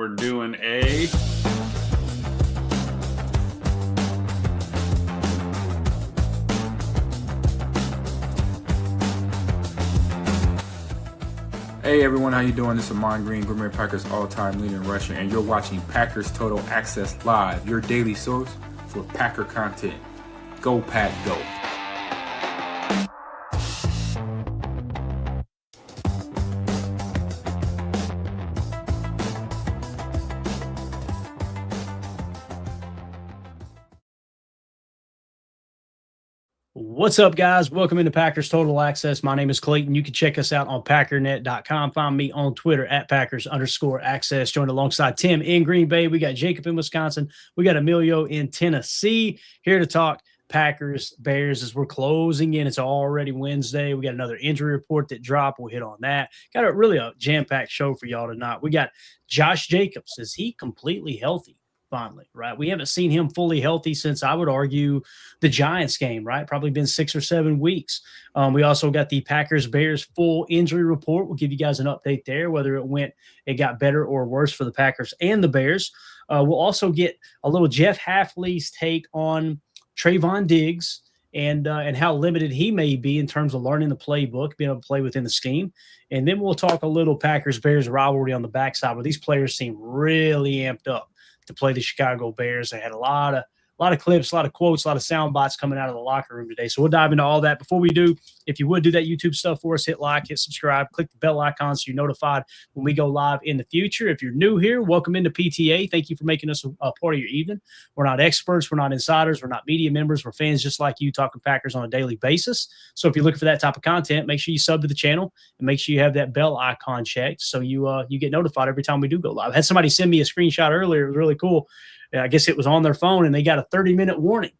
we're doing a Hey everyone, how you doing? This is Amon Green, Green Bay Packers all-time leading rusher, and you're watching Packers Total Access Live, your daily source for Packer content. Go Pack, go! What's up, guys? Welcome into Packers Total Access. My name is Clayton. You can check us out on packernet.com. Find me on Twitter at Packers_access. Joined alongside Tim in Green Bay. We got Jacob in Wisconsin. We got Emilio in Tennessee. Here to talk Packers, Bears as we're closing in. It's already Wednesday. We got another injury report that dropped. We'll hit on that. Got a jam-packed show for y'all tonight. We got Josh Jacobs. Is he completely healthy? Finally, right? We haven't seen him fully healthy since, I would argue, the Giants game, right? Probably been 6 or 7 weeks. We also got the Packers-Bears full injury report. We'll give you guys an update there, whether it got better or worse for the Packers and the Bears. We'll also get a little Jeff Hafley's take on Trayvon Diggs and how limited he may be in terms of learning the playbook, being able to play within the scheme. And then we'll talk a little Packers-Bears rivalry on the backside, where these players seem really amped up to play the Chicago Bears. They had a lot of clips, a lot of quotes, a lot of sound bites coming out of the locker room today. So we'll dive into all that. Before we do, if you would do that YouTube stuff for us, hit like, hit subscribe, click the bell icon so you're notified when we go live in the future. If you're new here, welcome into PTA. Thank you for making us a part of your evening. We're not experts. We're not insiders. We're not media members. We're fans just like you talking Packers on a daily basis. So if you're looking for that type of content, make sure you sub to the channel and make sure you have that bell icon checked so you get notified every time we do go live. I had somebody send me a screenshot earlier. It was really cool. I guess it was on their phone, and they got a 30-minute warning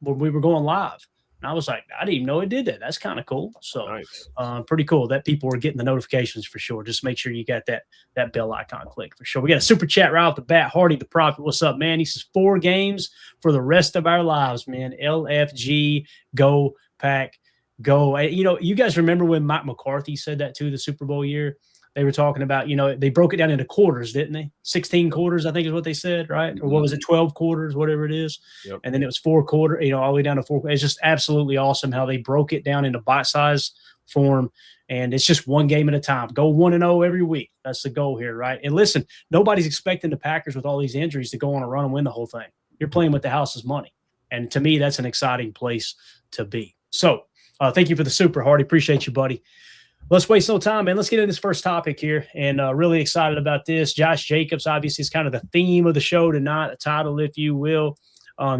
when we were going live. And I was like, I didn't even know it did that. That's kind of cool. So nice. Pretty cool that people were getting the notifications for sure. Just make sure you got that bell icon click for sure. We got a super chat right off the bat. Hardy the Prophet, what's up, man? He says 4 games for the rest of our lives, man. LFG, go Pack, go. You guys remember when Mike McCarthy said that too, the Super Bowl year? They were talking about, they broke it down into quarters, didn't they? 16 quarters, I think is what they said, right? Or what was it, 12 quarters, whatever it is. Yep. And then it was 4 quarter, all the way down to 4. It's just absolutely awesome how they broke it down into bite-size form. And it's just one game at a time. Go 1-0 every week. That's the goal here, right? And listen, nobody's expecting the Packers with all these injuries to go on a run and win the whole thing. You're playing with the house's money. And to me, that's an exciting place to be. So thank you for the super, Hardy. Appreciate you, buddy. Let's waste no time, man. Let's get into this first topic here, and really excited about this. Josh Jacobs, obviously, is kind of the theme of the show tonight, the title, if you will.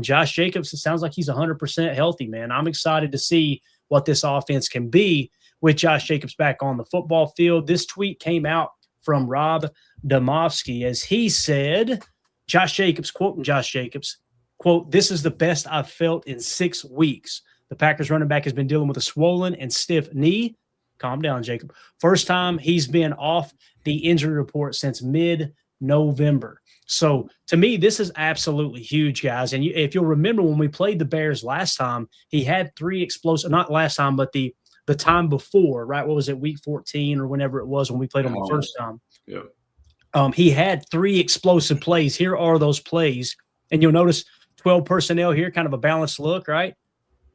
Josh Jacobs, it sounds like he's 100% healthy, man. I'm excited to see what this offense can be with Josh Jacobs back on the football field. This tweet came out from Rob Domofsky as he said, Josh Jacobs, quoting Josh Jacobs, quote, "This is the best I've felt in 6 weeks. The Packers running back has been dealing with a swollen and stiff knee." Calm down, Jacob. First time he's been off the injury report since mid-November. So, to me, this is absolutely huge, guys. And if you'll remember when we played the Bears last time, he had 3 explosive – not last time, but the time before, right? What was it, week 14 or whenever it was when we played him the first time? Yeah. He had 3 explosive plays. Here are those plays. And you'll notice 12 personnel here, kind of a balanced look, right?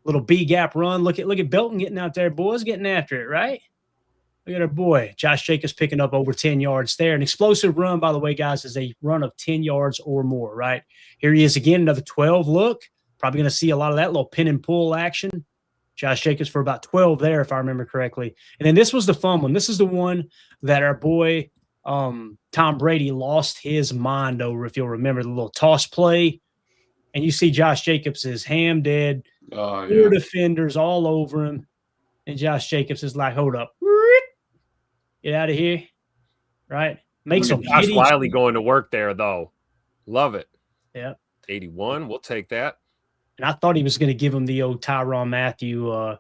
Little B-gap run. Look at Belton getting out there, boys, getting after it, right? Look at our boy. Josh Jacobs picking up over 10 yards there. An explosive run, by the way, guys, is a run of 10 yards or more, right? Here he is again, another 12 look. Probably going to see a lot of that little pin and pull action. Josh Jacobs for about 12 there, if I remember correctly. And then this was the fun one. This is the one that our boy Tom Brady lost his mind over, if you'll remember, the little toss play. And you see Josh Jacobs is ham dead. 4 defenders all over him. And Josh Jacobs is like, hold up. Get out of here. Right? Makes some Josh Wiley going to work there, though. Love it. Yeah. 81. We'll take that. And I thought he was going to give him the old Tyrann Mathieu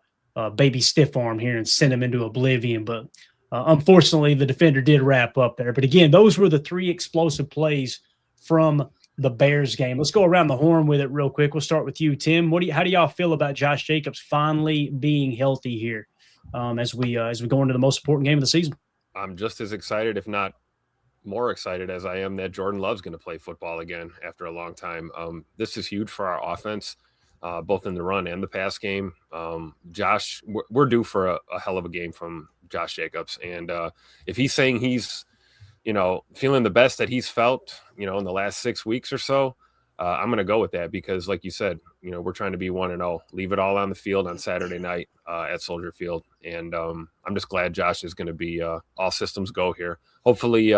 baby stiff arm here and send him into oblivion. But unfortunately, the defender did wrap up there. But again, those were the 3 explosive plays from the Bears game. Let's go around the horn with it real quick. We'll start with you, Tim. How do y'all feel about Josh Jacobs finally being healthy here as we go into the most important game of the season? I'm just as excited, if not more excited as I am that Jordan Love's going to play football again after a long time. This is huge for our offense, both in the run and the pass game. Josh, we're due for a hell of a game from Josh Jacobs. And if he's saying he's, feeling the best that he's felt, in the last 6 weeks or so, I'm going to go with that because, like you said, we're trying to be 1-0, leave it all on the field on Saturday night at Soldier Field. And I'm just glad Josh is going to be all systems go here. Hopefully,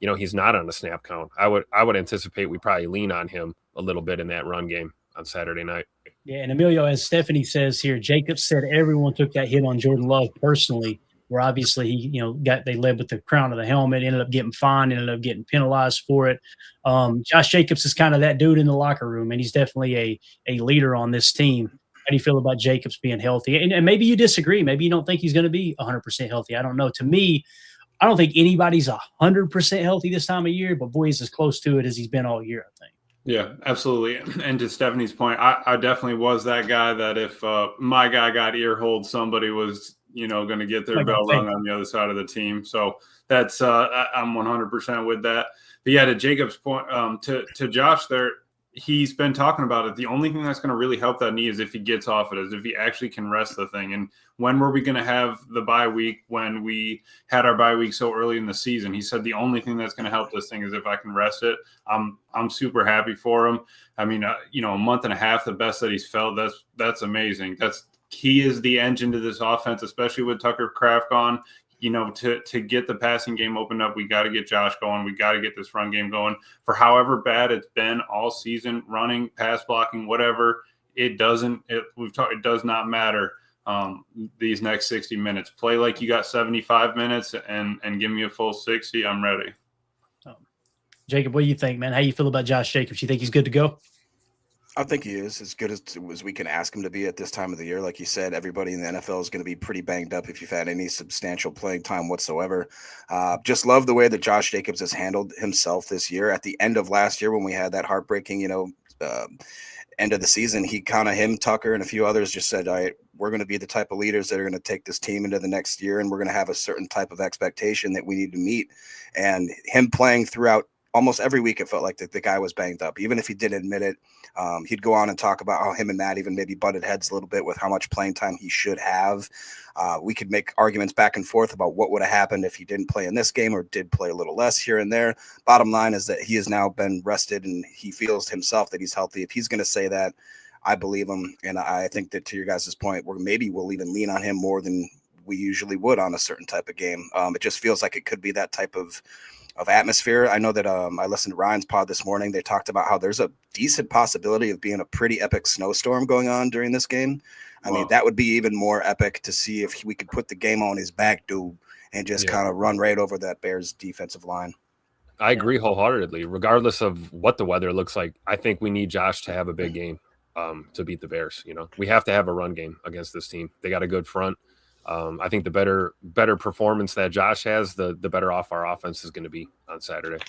he's not on the snap count. I would anticipate we probably lean on him a little bit in that run game on Saturday night. Yeah, and Emilio, as Stephanie says here, Jacobs said everyone took that hit on Jordan Love personally, where obviously he, they led with the crown of the helmet, ended up getting fined, ended up getting penalized for it. Josh Jacobs is kind of that dude in the locker room, and he's definitely a leader on this team. How do you feel about Jacobs being healthy? And maybe you disagree. Maybe you don't think he's going to be 100% healthy. I don't know. To me, I don't think anybody's 100% healthy this time of year, but boy, he's as close to it as he's been all year, I think. Yeah, absolutely. And to Stephanie's point, I definitely was that guy that if my guy got earholed, somebody was, going to get their bell rung on the other side of the team. So that's I'm 100% with that. But yeah, to Jacob's point, to Josh there, he's been talking about it. The only thing that's going to really help that knee is if he gets off it, is if he actually can rest the thing. And when were we going to have the bye week when we had our bye week so early in the season? He said the only thing that's going to help this thing is if I can rest it. I'm super happy for him. I mean, a month and a half, the best that he's felt. That's amazing. He is the engine to this offense, especially with Tucker Kraft gone. To get the passing game opened up, we got to get Josh going. We got to get this run game going. For however bad it's been all season, running, pass blocking, whatever, it does not matter. These next 60 minutes, play like you got 75 minutes and give me a full 60. I'm ready. Jacob, what do you think, man? How you feel about Josh Jacobs? You think he's good to go? I think he is as good as we can ask him to be at this time of the year. Like you said, everybody in the NFL is going to be pretty banged up if you've had any substantial playing time whatsoever. Just love the way that Josh Jacobs has handled himself this year. At the end of last year when we had that heartbreaking, end of the season, him, Tucker, and a few others just said, all right, we're going to be the type of leaders that are going to take this team into the next year, and we're going to have a certain type of expectation that we need to meet. And him playing throughout almost every week, it felt like the guy was banged up. Even if he didn't admit it, he'd go on and talk about how him and Matt even maybe butted heads a little bit with how much playing time he should have. We could make arguments back and forth about what would have happened if he didn't play in this game or did play a little less here and there. Bottom line is that he has now been rested and he feels himself that he's healthy. If he's going to say that, I believe him. And I think that to your guys' point, where maybe we'll even lean on him more than we usually would on a certain type of game. It just feels like it could be that type of atmosphere. I know that I listened to Ryan's pod this morning. They talked about how there's a decent possibility of being a pretty epic snowstorm going on during this game. I mean, that would be even more epic to see if we could put the game on his back, dude, and just kind of run right over that Bears defensive line. I agree wholeheartedly. Regardless of what the weather looks like, I think we need Josh to have a big game to beat the Bears. We have to have a run game against this team. They got a good front. I think the better performance that Josh has, the better off our offense is going to be on Saturday.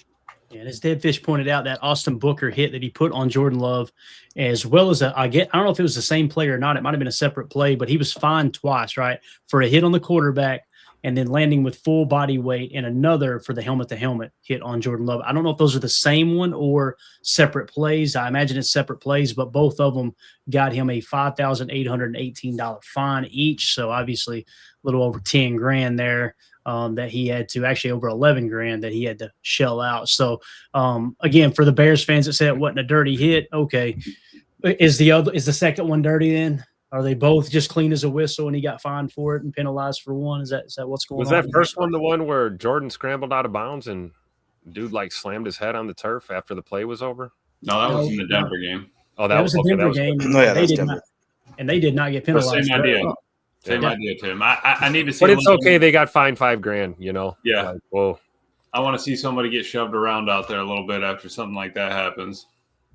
Yeah, and as Deadfish pointed out, that Austin Booker hit that he put on Jordan Love, as well as I don't know if it was the same play or not. It might have been a separate play, but he was fined twice, right, for a hit on the quarterback and then landing with full body weight, and another for the helmet-to-helmet hit on Jordan Love. I don't know if those are the same one or separate plays. I imagine it's separate plays, but both of them got him a $5,818 fine each. So obviously a little over 10 grand there that he had to, actually over 11 grand that he had to shell out. So again, for the Bears fans that said it wasn't a dirty hit, okay. Is the second one dirty then? Are they both just clean as a whistle and he got fined for it and penalized for one? Is that what's going on? Was that first one the one where Jordan scrambled out of bounds and dude slammed his head on the turf after the play was over? No, that was in the Denver game. Oh, that was the Denver game. No, yeah, that's Denver. And they did not get penalized. Same idea. Same idea, Tim. I need to see. But it's okay. They got fined $5,000, Yeah. Whoa. I want to see somebody get shoved around out there a little bit after something like that happens.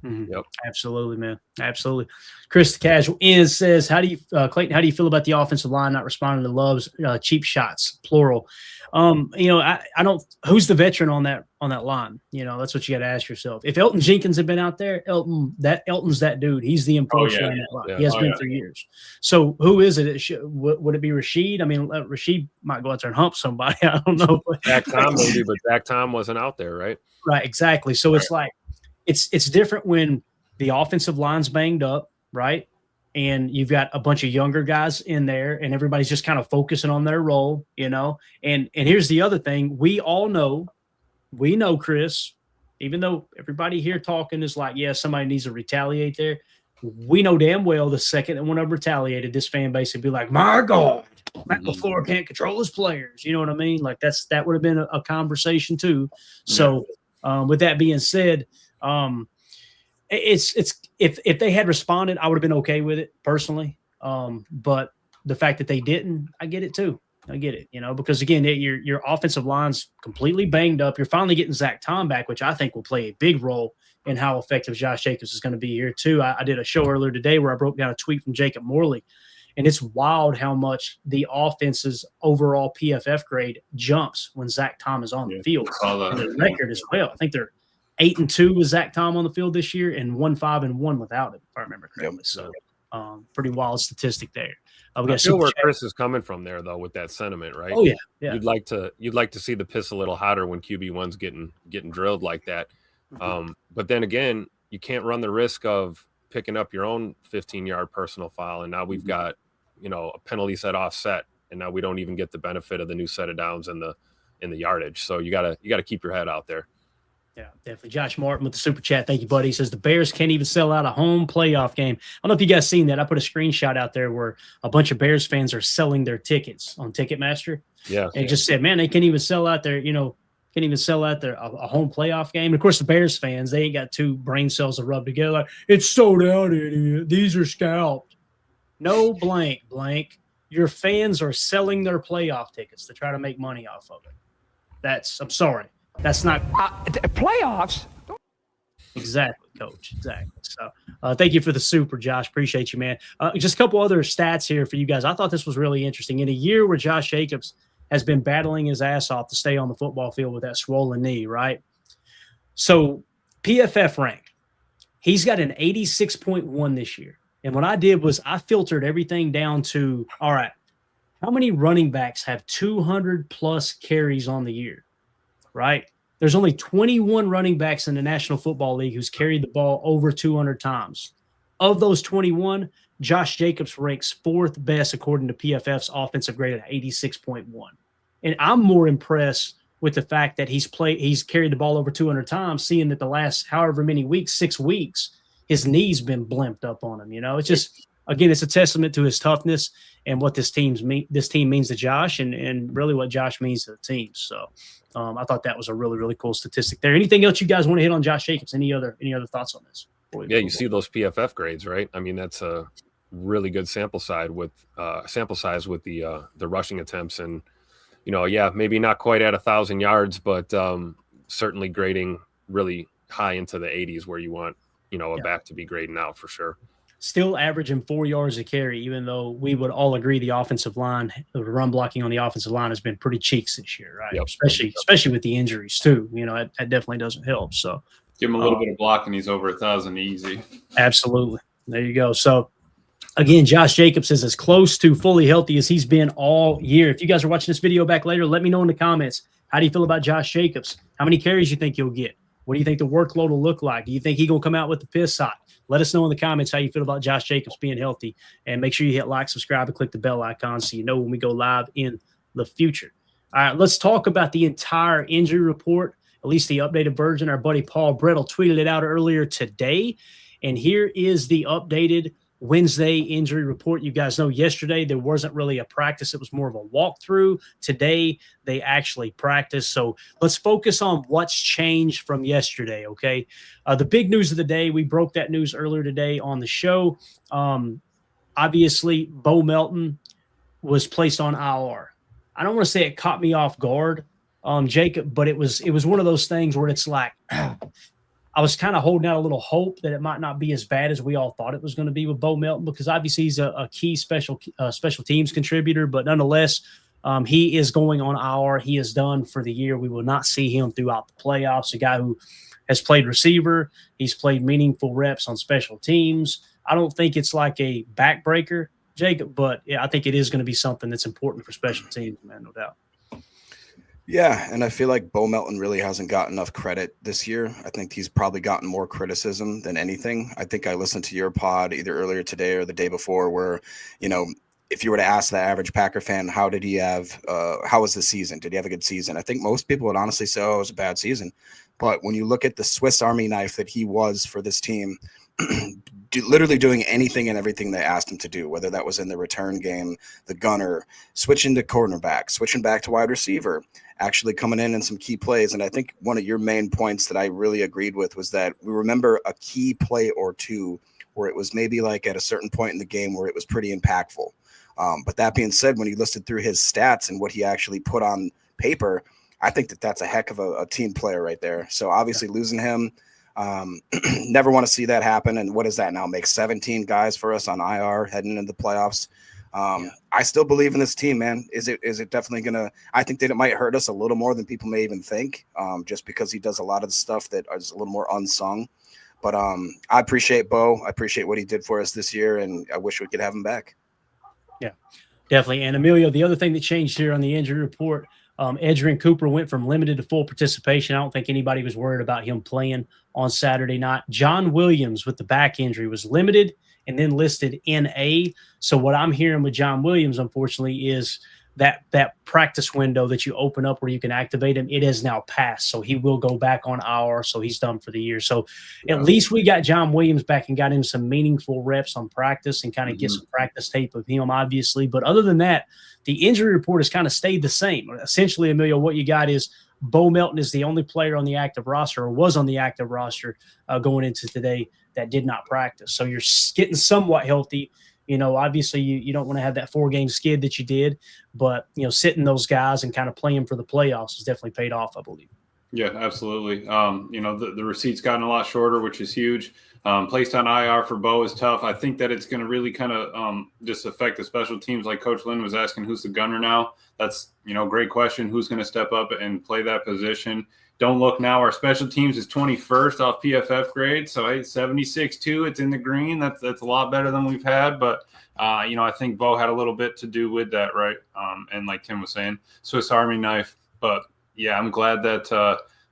Mm-hmm. Yep. Absolutely, man. Absolutely. Chris the Casual in says, Clayton, how do you feel about the offensive line not responding to Love's cheap shots, plural? I don't, who's the veteran on that line? That's what you got to ask yourself. If Elton Jenkins had been out there, Elton's that dude. He's the enforcer on that line. Yeah. He has been for years. So who is it? Would it be Rashid? I mean, Rashid might go out there and hump somebody. I don't know. Zach Tom maybe, but Zach Tom wasn't out there, right? Right. Exactly. So it's like, it's different when the offensive line's banged up, right? And you've got a bunch of younger guys in there and everybody's just kind of focusing on their role, And here's the other thing. We know, Chris, even though everybody here talking is like, yeah, somebody needs to retaliate there. We know damn well the second that one of them retaliated, this fan base would be like, my God, Matt LaFleur can't control his players. You know what I mean? Like that would have been a conversation too. So with that being said, it's if they had responded, I would have been okay with it personally. But the fact that they didn't, I get it too. I get it, because again, your offensive line's completely banged up. You're finally getting Zach Tom back, which I think will play a big role in how effective Josh Jacobs is going to be here too. I did a show earlier today where I broke down a tweet from Jacob Morley, and it's wild how much the overall PFF grade jumps when Zach Tom is on the field. And the record as well. I think they're 8-2 with Zach Tom on the field this year, and 5-1 without him, if I remember correctly. So, pretty wild statistic there. I feel where Chris is coming from there, though, with that sentiment, right? Oh yeah. You'd like to see the piss a little hotter when QB1's getting drilled like that. But then again, you can't run the risk of picking up your own 15-yard personal foul, and now we've got a penalty set offset, and now we don't even get the benefit of the new set of downs in the yardage. So you gotta keep your head out there. Yeah, definitely. Josh Martin with the super chat. Thank you, buddy. He says the Bears can't even sell out a home playoff game. I don't know if you guys seen that. I put a screenshot out there where a bunch of Bears fans are selling their tickets on Ticketmaster. Yeah. And just said, man, they can't even sell out their, a home playoff game. And of course, the Bears fans, they ain't got two brain cells to rub together. Like, it's sold out, idiot. These are scalped. No blank. Your fans are selling their playoff tickets to try to make money off of it. I'm sorry. That's not playoffs. Exactly, Coach. Exactly. So thank you for the super, Josh. Appreciate you, man. Just a couple other stats here for you guys. I thought this was really interesting. In a year where Josh Jacobs has been battling his ass off to stay on the football field with that swollen knee, right? So PFF rank, he's got an 86.1 this year. And what I did was I filtered everything down to, all right, how many running backs have 200-plus carries on the year? Right? There's only 21 running backs in the National Football League who's carried the ball over 200 times. Of those 21, Josh Jacobs ranks fourth best according to PFF's offensive grade at 86.1. And I'm more impressed with the fact that he's carried the ball over 200 times, seeing that the last however many weeks, 6 weeks, his knee's been blimped up on him. It's just, again, it's a testament to his toughness and what this team means to Josh and really what Josh means to the team. So I thought that was a really, really cool statistic there. Anything else you guys want to hit on Josh Jacobs? Any other thoughts on this? Yeah, you see those PFF grades, right? I mean, that's a really good sample size with the rushing attempts, and maybe not quite at 1,000 yards, but certainly grading really high into the 80s where you want a back to be grading out for sure. Still averaging 4 yards a carry, even though we would all agree the offensive line, the run blocking on the offensive line has been pretty cheeks this year, right? Yep. Especially with the injuries too. That definitely doesn't help. So give him a little bit of block and he's over 1,000 easy. Absolutely. There you go. So again, Josh Jacobs is as close to fully healthy as he's been all year. If you guys are watching this video back later, let me know in the comments. How do you feel about Josh Jacobs? How many carries you think he'll get? What do you think the workload will look like? Do you think he's going to come out with the piss hot? Let us know in the comments how you feel about Josh Jacobs being healthy. And make sure you hit like, subscribe, and click the bell icon so you know when we go live in the future. All right, let's talk about the entire injury report, at least the updated version. Our buddy Paul Brettel tweeted it out earlier today. And here is the updated Wednesday injury report. You guys know yesterday there wasn't really a practice. It was more of a walkthrough. Today they actually practiced. So let's focus on what's changed from yesterday, okay? The big news of the day, we broke that news earlier today on the show. Obviously, Bo Melton was placed on IR. I don't want to say it caught me off guard, Jacob, but it was one of those things where it's like I was kind of holding out a little hope that it might not be as bad as we all thought it was going to be with Bo Melton, because obviously he's a key special teams contributor, but nonetheless, he is going on IR. He is done for the year. We will not see him throughout the playoffs. A guy who has played receiver. He's played meaningful reps on special teams. I don't think it's like a backbreaker, Jacob, but yeah, I think it is going to be something that's important for special teams, man, no doubt. Yeah, and I feel like Bo Melton really hasn't gotten enough credit this year. I think he's probably gotten more criticism than anything. I think I listened to your pod either earlier today or the day before where, if you were to ask the average Packer fan, how was the season? Did he have a good season? I think most people would honestly say, oh, it was a bad season. But when you look at the Swiss Army knife that he was for this team, literally doing anything and everything they asked him to do, whether that was in the return game, the gunner, switching to cornerback, switching back to wide receiver, actually coming in some key plays. And I think one of your main points that I really agreed with was that we remember a key play or two where it was maybe like at a certain point in the game where it was pretty impactful. But that being said, when you listed through his stats and what he actually put on paper, I think that that's a heck of a team player right there. So obviously losing him, never want to see that happen. And what does that now make 17 guys for us on IR heading into the playoffs? I still believe in this team, man. Is it definitely going to, I think that it might hurt us a little more than people may even think, just because he does a lot of the stuff that is a little more unsung. But I appreciate Bo. I appreciate what he did for us this year, and I wish we could have him back. Yeah, definitely. And Emilio, the other thing that changed here on the injury report, Edgerrin Cooper went from limited to full participation. I don't think anybody was worried about him playing on Saturday night. John Williams with the back injury was limited and then listed NA. So what I'm hearing with John Williams, unfortunately, is that practice window that you open up where you can activate him, it has now passed. So he will go back on IR. So he's done for the year. So at least we got John Williams back and got him some meaningful reps on practice and kind of get some practice tape of him, obviously. But other than that, the injury report has kind of stayed the same. Essentially, Emilio, what you got is Bo Melton is the only player on the active roster, or was on the active roster going into today, that did not practice. So you're getting somewhat healthy. Obviously you don't want to have that 4-game skid that you did, but sitting those guys and kind of playing for the playoffs has definitely paid off, I believe. Yeah, absolutely. The receipt's gotten a lot shorter, which is huge. Placed on IR for Bo is tough. I think that it's going to really kind of just affect the special teams. Like Coach Lynn was asking, who's the gunner now? That's, great question. Who's going to step up and play that position? Don't look now. Our special teams is 21st off PFF grade. So, 76-2, it's in the green. That's a lot better than we've had. But, I think Bo had a little bit to do with that, right? And like Tim was saying, Swiss Army knife. But, yeah, I'm glad that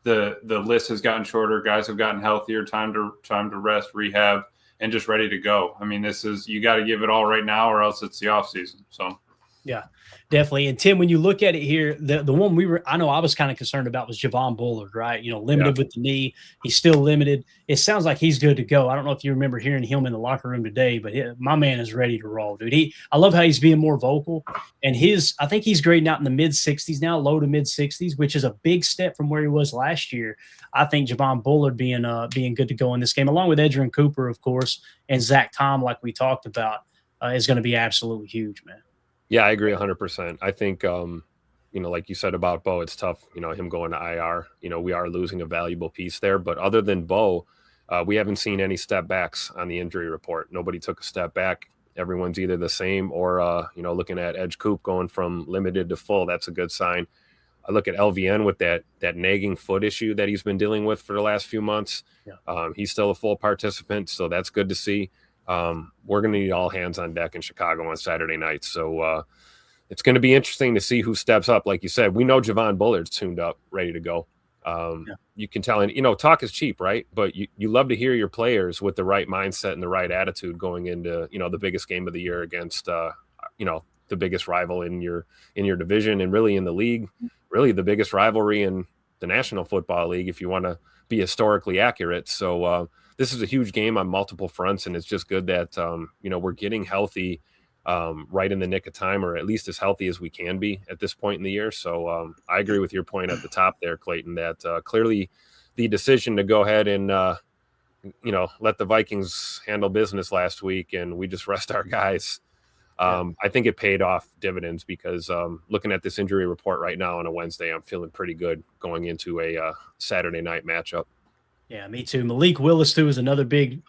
the list has gotten shorter. Guys have gotten healthier, time to rest, rehab, and just ready to go. I mean, you got to give it all right now or else it's the off season. So, yeah, definitely. And Tim, when you look at it here, the one I know I was kind of concerned about was Javon Bullard, right? Limited with the knee. He's still limited. It sounds like he's good to go. I don't know if you remember hearing him in the locker room today, but my man is ready to roll, dude. I love how he's being more vocal, and I think he's grading out in the mid-60s now, low to mid-60s, which is a big step from where he was last year. I think Javon Bullard being good to go in this game, along with Edgerrin Cooper, of course, and Zach Tom, like we talked about, is going to be absolutely huge, man. Yeah, I agree 100%. I think, like you said about Bo, it's tough, him going to IR. We are losing a valuable piece there. But other than Bo, we haven't seen any step backs on the injury report. Nobody took a step back. Everyone's either the same or, looking at Edge Coop going from limited to full. That's a good sign. I look at LVN with that nagging foot issue that he's been dealing with for the last few months. Yeah. He's still a full participant, so that's good to see. We're going to need all hands on deck in Chicago on Saturday night. So it's going to be interesting to see who steps up. Like you said, we know Javon Bullard's tuned up, ready to go. You can tell, and talk is cheap, right? But you love to hear your players with the right mindset and the right attitude going into, the biggest game of the year against, the biggest rival in your division and really in the league, really the biggest rivalry in the National Football League, if you want to be historically accurate. So, this is a huge game on multiple fronts, and it's just good that, we're getting healthy right in the nick of time, or at least as healthy as we can be at this point in the year. So I agree with your point at the top there, Clayton, that clearly the decision to go ahead and, let the Vikings handle business last week and we just rest our guys. I think it paid off dividends because looking at this injury report right now on a Wednesday, I'm feeling pretty good going into a Saturday night matchup. Yeah, me too. Malik Willis too is another big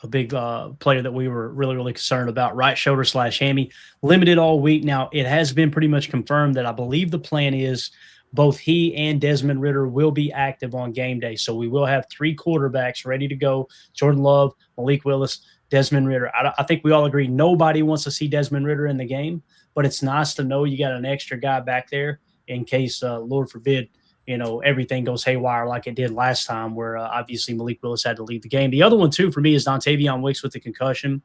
player that we were really concerned about. Right shoulder / hammy, limited all week. Now it has been pretty much confirmed that I believe the plan is both he and Desmond Ridder will be active on game day. So we will have 3 quarterbacks ready to go: Jordan Love, Malik Willis, Desmond Ridder. I think we all agree nobody wants to see Desmond Ridder in the game, but it's nice to know you got an extra guy back there in case, Lord forbid, everything goes haywire like it did last time, where obviously Malik Willis had to leave the game. The other one too for me is Dontavion Wicks with the concussion.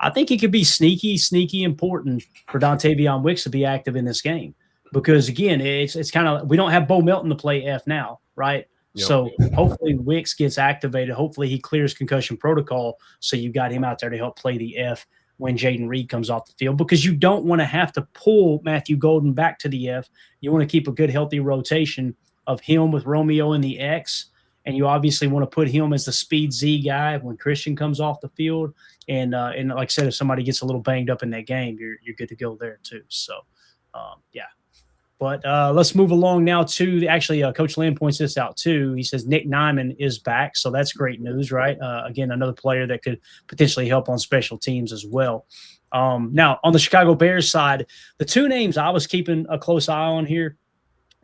I think it could be sneaky important for Dontavion Wicks to be active in this game, because again, it's kind of, we don't have Bo Melton to play F now, right? Yep. So hopefully Wicks gets activated. Hopefully he clears concussion protocol, so you got him out there to help play the F when Jaden Reed comes off the field, because you don't want to have to pull Matthew Golden back to the F. You want to keep a good, healthy rotation of him with Romeo in the X, and you obviously want to put him as the speed Z guy when Christian comes off the field. And like I said, if somebody gets a little banged up in that game, you're good to go there too. So, yeah. But let's move along now to actually Coach Lynn points this out too. He says Nick Nyman is back, so that's great news, right? Again, another player that could potentially help on special teams as well. Now, on the Chicago Bears side, the 2 names I was keeping a close eye on here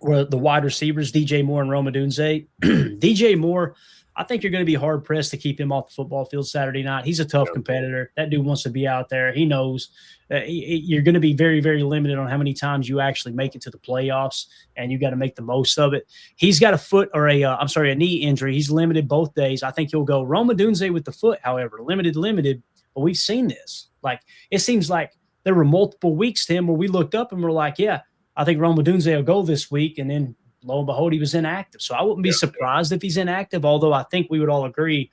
were the wide receivers, DJ Moore and Rome Odunze. DJ Moore, I think you're going to be hard-pressed to keep him off the football field Saturday night. He's a tough competitor. That dude wants to be out there. He knows you're going to be very, very limited on how many times you actually make it to the playoffs, and you got to make the most of it. He's got a knee injury. He's limited both days. I think he'll go. Rome Odunze with the foot, however, limited. But we've seen this. Like, it seems like there were multiple weeks, Tim, where we looked up and we're like, yeah, I think Rome Odunze will go this week, and then lo and behold, he was inactive. So I wouldn't be surprised if he's inactive, although I think we would all agree,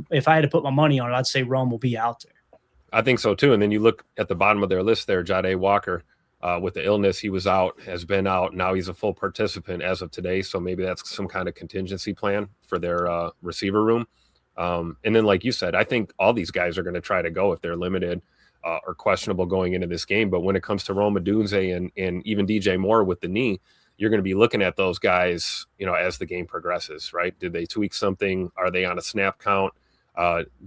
if I had to put my money on it, I'd say Rome will be out there. I think so too. And then you look at the bottom of their list there, Jade Walker, with the illness, he was out, has been out. Now he's a full participant as of today. So maybe that's some kind of contingency plan for their receiver room. And then, like you said, I think all these guys are going to try to go if they're limited or questionable going into this game. But when it comes to Rome Odunze and even DJ Moore with the knee, you're going to be looking at those guys, as the game progresses, right? Did they tweak something? Are they on a snap count?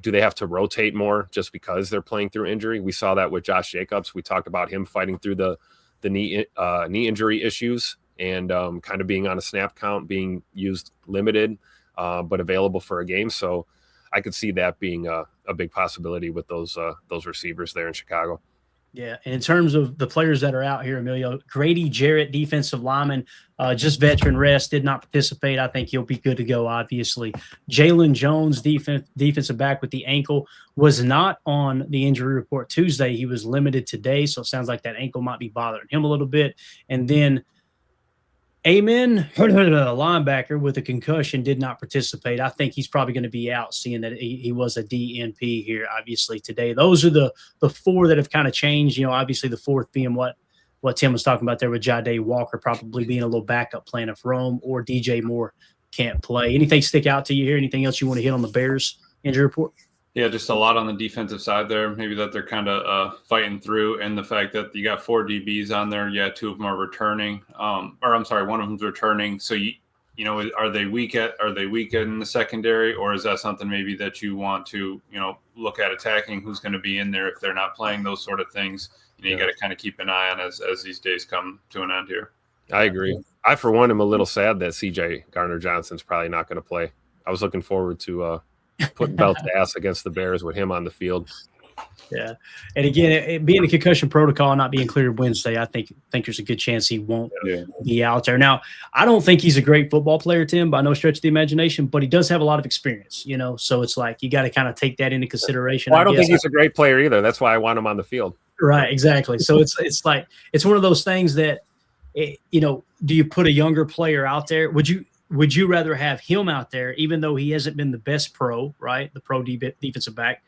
Do they have to rotate more just because they're playing through injury? We saw that with Josh Jacobs. We talked about him fighting through the knee injury issues and kind of being on a snap count, being used limited, but available for a game. So I could see that being a big possibility with those receivers there in Chicago. Yeah, and in terms of the players that are out here, Emilio, Grady Jarrett, defensive lineman, just veteran rest, did not participate. I think he'll be good to go, obviously. Jalen Jones, defensive back with the ankle, was not on the injury report Tuesday. He was limited today, so it sounds like that ankle might be bothering him a little bit. And then Amen, linebacker with a concussion, did not participate. I think he's probably going to be out, seeing that he was a DNP here, obviously, today. Those are the 4 that have kind of changed. Obviously the 4th being what Tim was talking about there with Jade Walker probably being a little backup plan if Rome or DJ Moore can't play. Anything stick out to you here? Anything else you want to hit on the Bears injury report? Yeah, just a lot on the defensive side there. Maybe that they're kind of fighting through, and the fact that you got 4 DBs on there. Yeah, 2 of them are returning. One of them's returning. So are they weak in the secondary, or is that something maybe that you want to look at attacking? Who's going to be in there if they're not playing, those sort of things? You got to kind of keep an eye on as these days come to an end here. I agree. I, for one, am a little sad that CJ Gardner-Johnson's probably not going to play. I was looking forward to putting belt to ass against the Bears with him on the field. Yeah. And again, it being a concussion protocol, not being cleared Wednesday, I think there's a good chance he won't be out there. Now, I don't think he's a great football player, Tim, by no stretch of the imagination, but he does have a lot of experience, so it's like you got to kind of take that into consideration. Well, I don't think he's a great player either. That's why I want him on the field. Right, exactly. So it's like it's one of those things that, do you put a younger player out there? Would you rather have him out there, even though he hasn't been the best pro, right? The pro defensive back,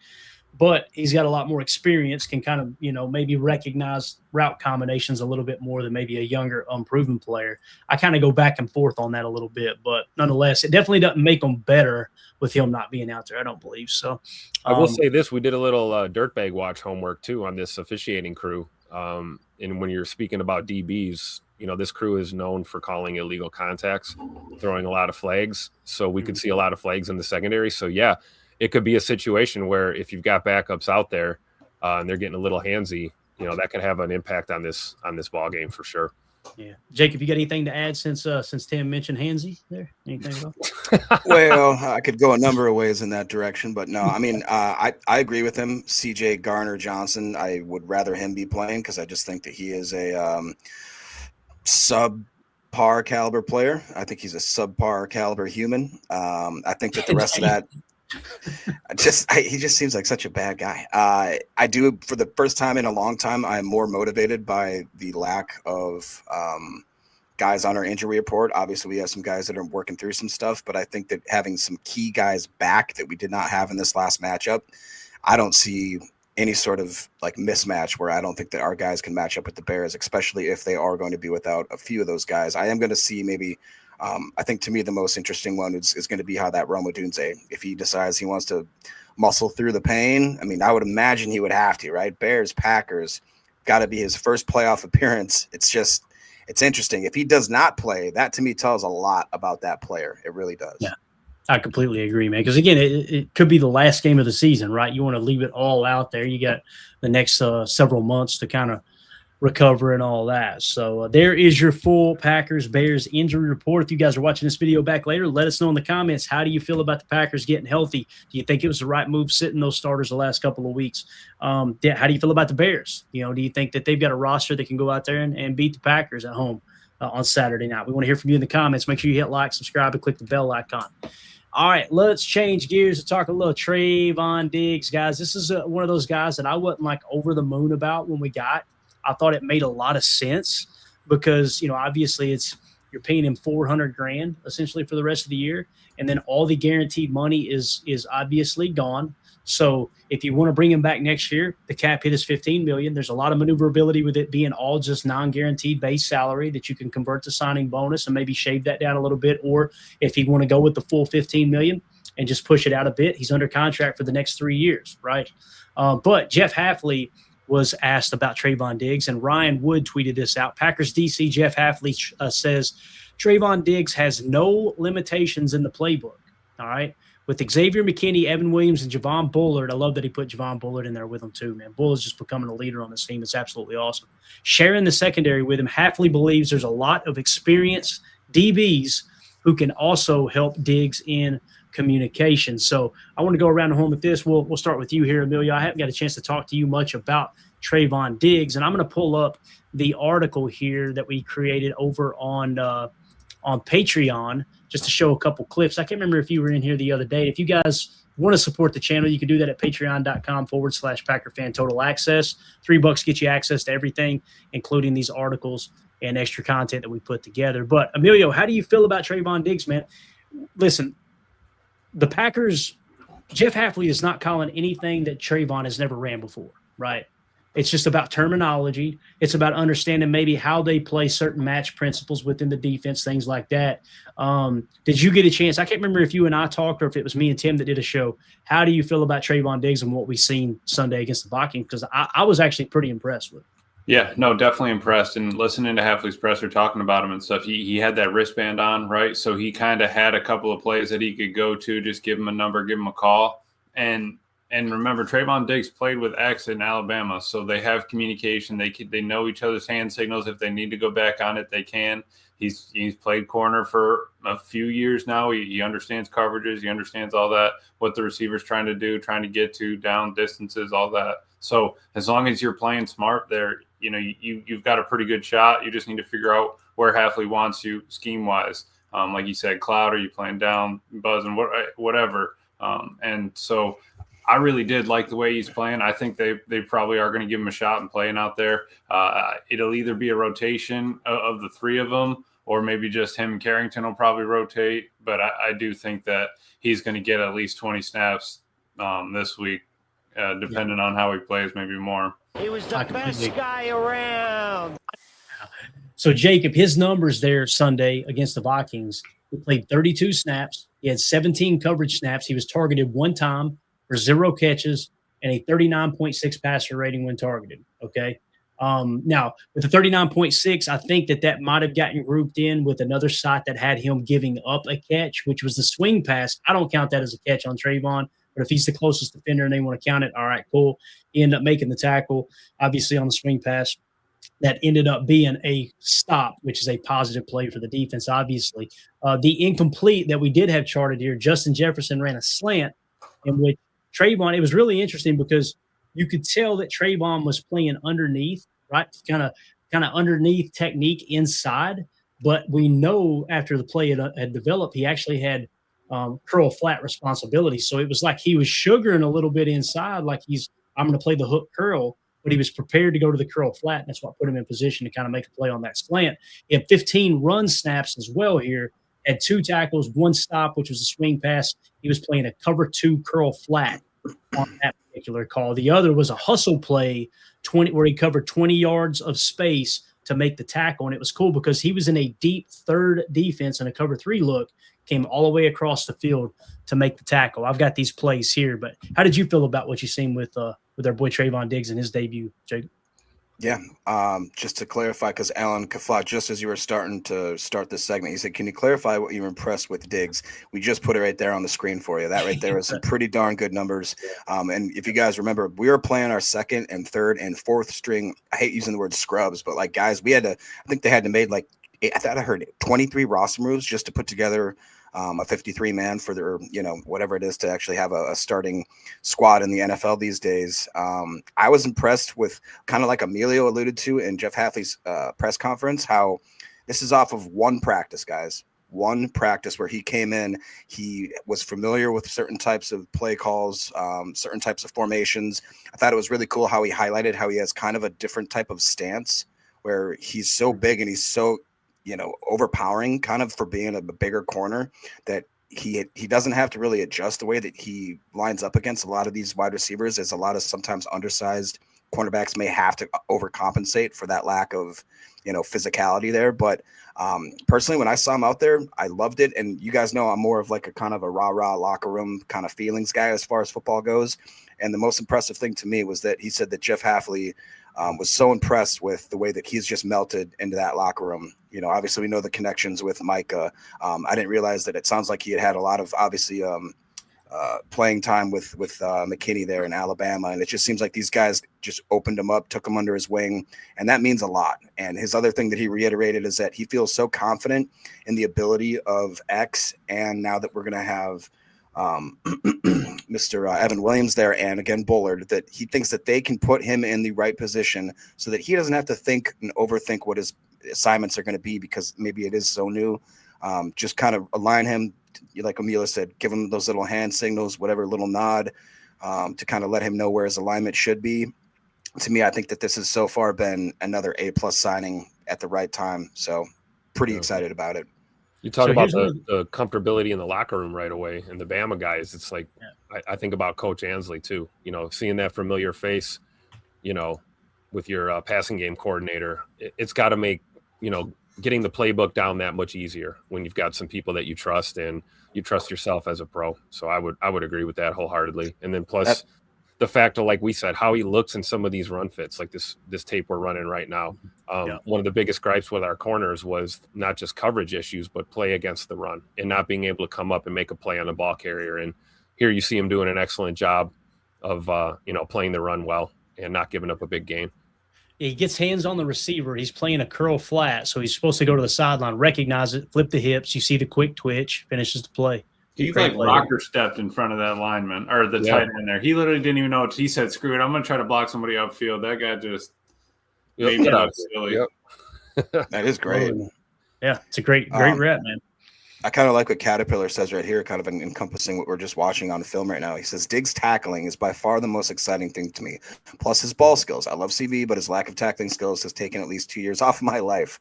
but he's got a lot more experience, can kind of, maybe recognize route combinations a little bit more than maybe a younger, unproven player. I kind of go back and forth on that a little bit, but nonetheless, it definitely doesn't make them better with him not being out there. I don't believe so. I will say this. We did a little dirtbag watch homework too on this officiating crew. And when you're speaking about DBs, this crew is known for calling illegal contacts, throwing a lot of flags. So we could see a lot of flags in the secondary. So yeah, it could be a situation where if you've got backups out there and they're getting a little handsy, that could have an impact on this ball game for sure. Yeah, Jake, have you got anything to add since Tim mentioned handsy there? Anything about? Well, I could go a number of ways in that direction, but no, I mean, I agree with him. CJ Garner-Johnson, I would rather him be playing because I just think that he is a subpar caliber player. I think he's a subpar caliber human. I think that the rest of that, he just seems like such a bad guy. I do, for the first time in a long time, I'm more motivated by the lack of guys on our injury report. Obviously, we have some guys that are working through some stuff, but I think that having some key guys back that we did not have in this last matchup, I don't see any sort of like mismatch where I don't think that our guys can match up with the Bears, especially if they are going to be without a few of those guys. I am going to see maybe I think to me the most interesting one is going to be how that Rome Odunze, if he decides he wants to muscle through the pain. I mean, I would imagine he would have to, right? Bears, Packers, got to be his first playoff appearance. It's interesting. If he does not play, that to me tells a lot about that player. It really does. Yeah, I completely agree, man. Because again, it could be the last game of the season, right? You want to leave it all out there. You got the next several months to kind of recover and all that. So there is your full Packers Bears injury report. If you guys are watching this video back later, let us know in the comments, how do you feel about the Packers getting healthy? Do you think it was the right move sitting those starters the last couple of weeks? How do you feel about the Bears? Do you think that they've got a roster that can go out there and beat the Packers at home on Saturday night? We want to hear from you in the comments. Make sure you hit like, subscribe, and click the bell icon. All right, let's change gears and talk a little Trayvon Diggs, guys. This is one of those guys that I wasn't like over the moon about when we got. I thought it made a lot of sense because, obviously you're paying him $400,000 essentially for the rest of the year. And then all the guaranteed money is obviously gone. So if you want to bring him back next year, the cap hit is $15 million. There's a lot of maneuverability with it being all just non-guaranteed base salary that you can convert to signing bonus and maybe shave that down a little bit. Or if you want to go with the full $15 million and just push it out a bit, he's under contract for the next 3 years, right? But Jeff Hafley was asked about Trayvon Diggs, and Ryan Wood tweeted this out. Packers DC Jeff Hafley says Trayvon Diggs has no limitations in the playbook. All right. With Xavier McKinney, Evan Williams, and Javon Bullard. I love that he put Javon Bullard in there with him too, man. Bullard's just becoming a leader on this team. It's absolutely awesome. Sharing the secondary with him, Hafley believes there's a lot of experienced DBs who can also help Diggs in communication. So I want to go around the horn with this. We'll start with you here, Emilio. I haven't got a chance to talk to you much about Trayvon Diggs, and I'm going to pull up the article here that we created over on Patreon just to show a couple clips. I can't remember if you were in here the other day. If you guys want to support the channel, you can do that at patreon.com/PackerFan Total Access. $3 gets you access to everything, including these articles and extra content that we put together. But Emilio, how do you feel about Trayvon Diggs, man? Listen, the Packers, Jeff Hafley is not calling anything that Trayvon has never ran before, right? It's just about terminology. It's about understanding maybe how they play certain match principles within the defense, things like that. Did you get a chance? I can't remember if you and I talked or if it was me and Tim that did a show. How do you feel about Trayvon Diggs and what we've seen Sunday against the Vikings? Because I was actually pretty impressed with it. Yeah, no, definitely impressed. And listening to Hafley's presser talking about him and stuff, he had that wristband on, right? So he kind of had a couple of plays that he could go to, just give him a number, give him a call. And remember, Trayvon Diggs played with X in Alabama, so they have communication. They know each other's hand signals. If they need to go back on it, they can. He's played corner for a few years now. He understands coverages. He understands all that, what the receiver's trying to do, trying to get to, down distances, all that. So as long as you're playing smart there, you've got a pretty good shot. You just need to figure out where Hafley wants you scheme-wise. Like you said, cloud, are you playing down, buzzing, whatever. And so I really did like the way he's playing. I think they probably are going to give him a shot and playing out there. It'll either be a rotation of the three of them, or maybe just him and Carrington will probably rotate. But I do think that he's going to get at least 20 snaps this week, depending on how he plays, maybe more. He was the best guy around. So, Jacob, his numbers there Sunday against the Vikings, he played 32 snaps. He had 17 coverage snaps. He was targeted one time for 0 catches and a 39.6 passer rating when targeted. Okay. Now, with the 39.6, I think that might have gotten grouped in with another site that had him giving up a catch, which was the swing pass. I don't count that as a catch on Trayvon, but if he's the closest defender and they want to count it, all right, cool. He ended up making the tackle, obviously, on the swing pass. That ended up being a stop, which is a positive play for the defense, obviously. The incomplete that we did have charted here, Justin Jefferson ran a slant in which Trayvon, it was really interesting because you could tell that Trayvon was playing underneath, right? Kind of underneath technique inside. But we know after the play had developed, he actually had curl flat responsibility. So it was like he was sugaring a little bit inside, like I'm going to play the hook curl, but he was prepared to go to the curl flat. And that's what put him in position to kind of make a play on that slant. He had 15 run snaps as well here, had 2 tackles, 1 stop, which was a swing pass. He was playing a cover 2 curl flat on that particular call. The other was a hustle play, where he covered 20 yards of space to make the tackle. And it was cool because he was in a deep third defense and a cover 3 look, came all the way across the field to make the tackle. I've got these plays here, but how did you feel about what you seen with our boy Trayvon Diggs in his debut, Jake? Yeah, just to clarify, because Alan Kafla, just as you were starting to start this segment, he said, can you clarify what you were impressed with Diggs? We just put it right there on the screen for you. That right there is some pretty darn good numbers. And if you guys remember, we were playing our second and third and fourth string. I hate using the word scrubs, but like guys, I think they had to made like, I thought I heard 23 roster moves just to put together a 53 man for their, whatever it is to actually have a starting squad in the NFL these days. I was impressed with, kind of like Emilio alluded to in Jeff Hafley's press conference, how this is off of one practice, guys. One practice where he came in, he was familiar with certain types of play calls, certain types of formations. I thought it was really cool how he highlighted how he has kind of a different type of stance where he's so big and he's so overpowering kind of for being a bigger corner, that he doesn't have to really adjust the way that he lines up against a lot of these wide receivers, as a lot of sometimes undersized cornerbacks may have to overcompensate for that lack of, physicality there. But personally, when I saw him out there, I loved it. And you guys know I'm more of like a kind of a rah-rah locker room kind of feelings guy as far as football goes. And the most impressive thing to me was that he said that Jeff Hafley was so impressed with the way that he's just melted into that locker room. Obviously we know the connections with Micah. I didn't realize that it sounds like he had a lot of obviously playing time with McKinney there in Alabama. And it just seems like these guys just opened him up, took him under his wing. And that means a lot. And his other thing that he reiterated is that he feels so confident in the ability of X. And now that we're going to have Mr. Evan Williams there, and again Bullard, that he thinks that they can put him in the right position so that he doesn't have to think and overthink what his assignments are going to be, because maybe it is so new. Just kind of align him, like Amelia said, give him those little hand signals, whatever little nod, to kind of let him know where his alignment should be. To me, I think that this has so far been another A+ signing at the right time. So pretty excited about it. You talk about the comfortability in the locker room right away, and the Bama guys. It's like, I think about Coach Ansley too. Seeing that familiar face, with your passing game coordinator, it's got to make, getting the playbook down that much easier when you've got some people that you trust and you trust yourself as a pro. So I would agree with that wholeheartedly. And then plus the fact of, like we said, how he looks in some of these run fits, like this tape we're running right now. One of the biggest gripes with our corners was not just coverage issues, but play against the run and not being able to come up and make a play on the ball carrier. And here you see him doing an excellent job of, playing the run well and not giving up a big gain. He gets hands on the receiver. He's playing a curl flat, so he's supposed to go to the sideline, recognize it, flip the hips. You see the quick twitch, finishes the play. He rocker stepped in front of that lineman or the tight end there. He literally didn't even know what he said. Screw it, I'm going to try to block somebody upfield. That guy just made me look silly. Yep. That is great. Yeah, it's a great rep, man. I kind of like what Caterpillar says right here, kind of encompassing what we're just watching on film right now. He says, Diggs' tackling is by far the most exciting thing to me, plus his ball skills. I love CV, but his lack of tackling skills has taken at least 2 years off of my life.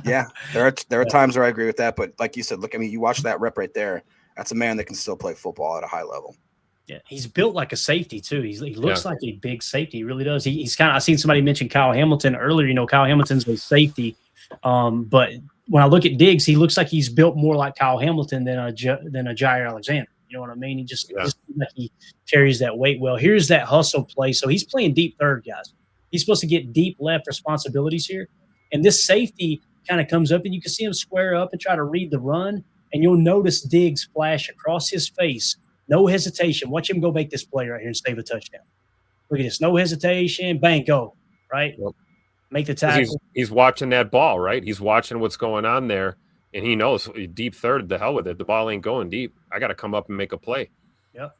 Yeah, there are times where I agree with that, but like you said, look, you watch that rep right there. That's a man that can still play football at a high level. Yeah, he's built like a safety too. He looks like a big safety. He really does. He's kind of. I seen somebody mention Kyle Hamilton earlier. Kyle Hamilton's a safety, but when I look at Diggs, he looks like he's built more like Kyle Hamilton than a Jair Alexander. You know what I mean? He just like he carries that weight well. Here's that hustle play. So he's playing deep third, guys. He's supposed to get deep left responsibilities here. And this safety kind of comes up, and you can see him square up and try to read the run, and you'll notice Diggs flash across his face. No hesitation. Watch him go make this play right here and save a touchdown. Look at this. No hesitation. Bang, go. Right? Yep. Make the tackle. He's watching that ball, right? He's watching what's going on there, and he knows deep third, the hell with it. The ball ain't going deep. I got to come up and make a play. Yep.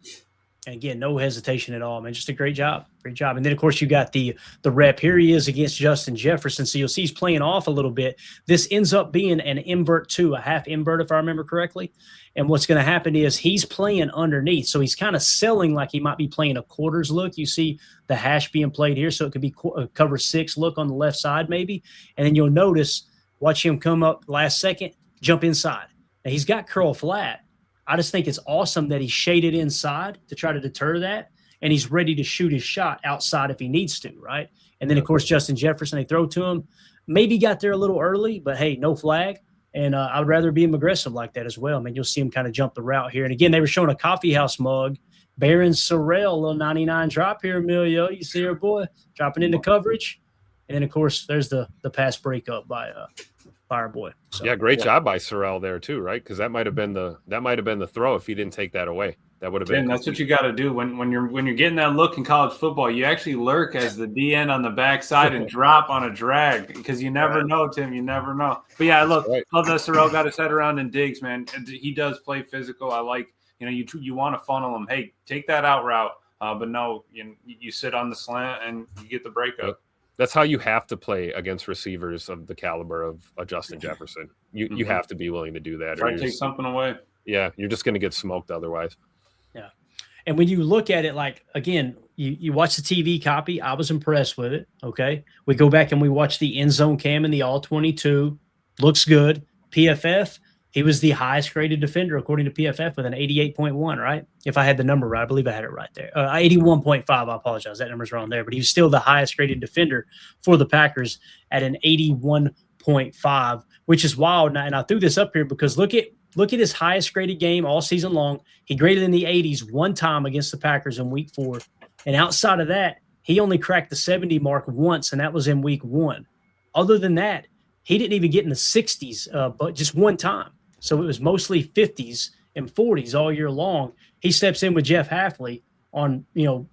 And again, no hesitation at all, man. Just a great job. Great job. And then, of course, you got the rep. Here he is against Justin Jefferson. So you'll see he's playing off a little bit. This ends up being an invert 2, a half invert, if I remember correctly. And what's going to happen is he's playing underneath. So he's kind of selling like he might be playing a quarters look. You see the hash being played here. So it could be a cover 6 look on the left side maybe. And then you'll notice, watch him come up last second, jump inside. Now he's got curl flat. I just think it's awesome that he's shaded inside to try to deter that, and he's ready to shoot his shot outside if he needs to, right? And then, of course, Justin Jefferson, they throw to him. Maybe got there a little early, but, hey, no flag. And I would rather be him aggressive like that as well. I mean, you'll see him kind of jump the route here. And, again, they were showing a coffee house mug. Baron Sorrell, little 99 drop here, Emilio. You see her, boy, dropping into coverage. And then, of course, there's the pass breakup by our boy. So, yeah, great job by Sorrell there too, right? Because that might have been the throw if he didn't take that away. That would have been. And that's what you got to do when you're getting that look in college football. You actually lurk as the DN on the backside and drop on a drag because you never know, Tim. You never know. But yeah, look, love that Sorrell got his head around and Diggs, man. He does play physical. I like, you want to funnel him. Hey, take that out route, but no, you sit on the slant and you get the breakup. That's how you have to play against receivers of the caliber of Justin Jefferson. You have to be willing to do that. Try to take something away. Yeah, you're just going to get smoked otherwise. Yeah. And when you look at it, like, again, you watch the TV copy. I was impressed with it, okay? We go back and we watch the end zone cam in the all-22. Looks good. PFF, he was the highest graded defender according to PFF with an 88.1, right? If I had the number right, I believe I had it right there. 81.5, I apologize. That number's wrong there. But he was still the highest graded defender for the Packers at an 81.5, which is wild. And I threw this up here because look at his highest graded game all season long. He graded in the 80s one time against the Packers in week 4. And outside of that, he only cracked the 70 mark once, and that was in week 1. Other than that, he didn't even get in the 60s, but just one time. So it was mostly 50s and 40s all year long. He steps in with Jeff Hafley on,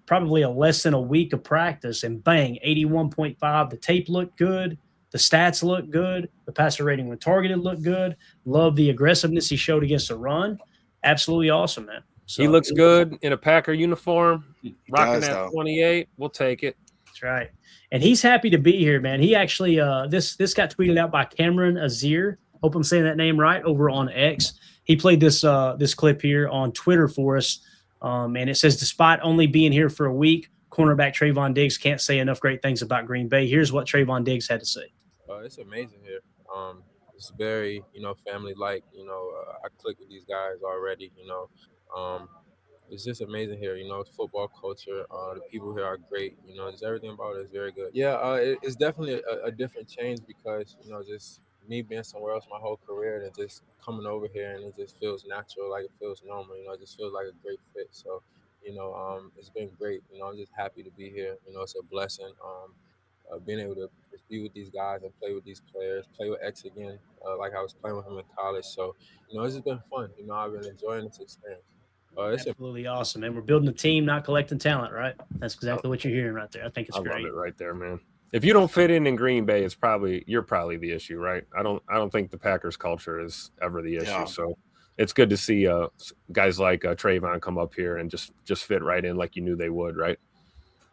probably a less than a week of practice, and bang, 81.5. The tape looked good. The stats look good. The passer rating when targeted looked good. Love the aggressiveness he showed against the run. Absolutely awesome, man. So, he looks good in a Packer uniform, rocking that 28. We'll take it. That's right. And he's happy to be here, man. He actually this got tweeted out by Cameron Azir. Hope I'm saying that name right, over on X. He played this clip here on Twitter for us, and it says, despite only being here for a week, cornerback Trayvon Diggs can't say enough great things about Green Bay. Here's what Trayvon Diggs had to say. It's amazing here. It's very, family-like. I click with these guys already. It's just amazing here. Football culture. The people here are great. Just everything about it is very good. Yeah, it's definitely a different change because just me being somewhere else my whole career and just coming over here and it just feels natural, like it feels normal. It just feels like a great fit. So, it's been great. I'm just happy to be here. It's a blessing. Being able to be with these guys and play with these players, play with X again, like I was playing with him in college. So, it's just been fun. I've been enjoying this experience. It's absolutely awesome, and we're building a team, not collecting talent, right? That's exactly what you're hearing right there. I think it's great. I love it right there, man. If you don't fit in Green Bay, you're probably the issue, right? I don't think the Packers culture is ever the issue. Yeah. So it's good to see guys like Trayvon come up here and just fit right in like you knew they would, right?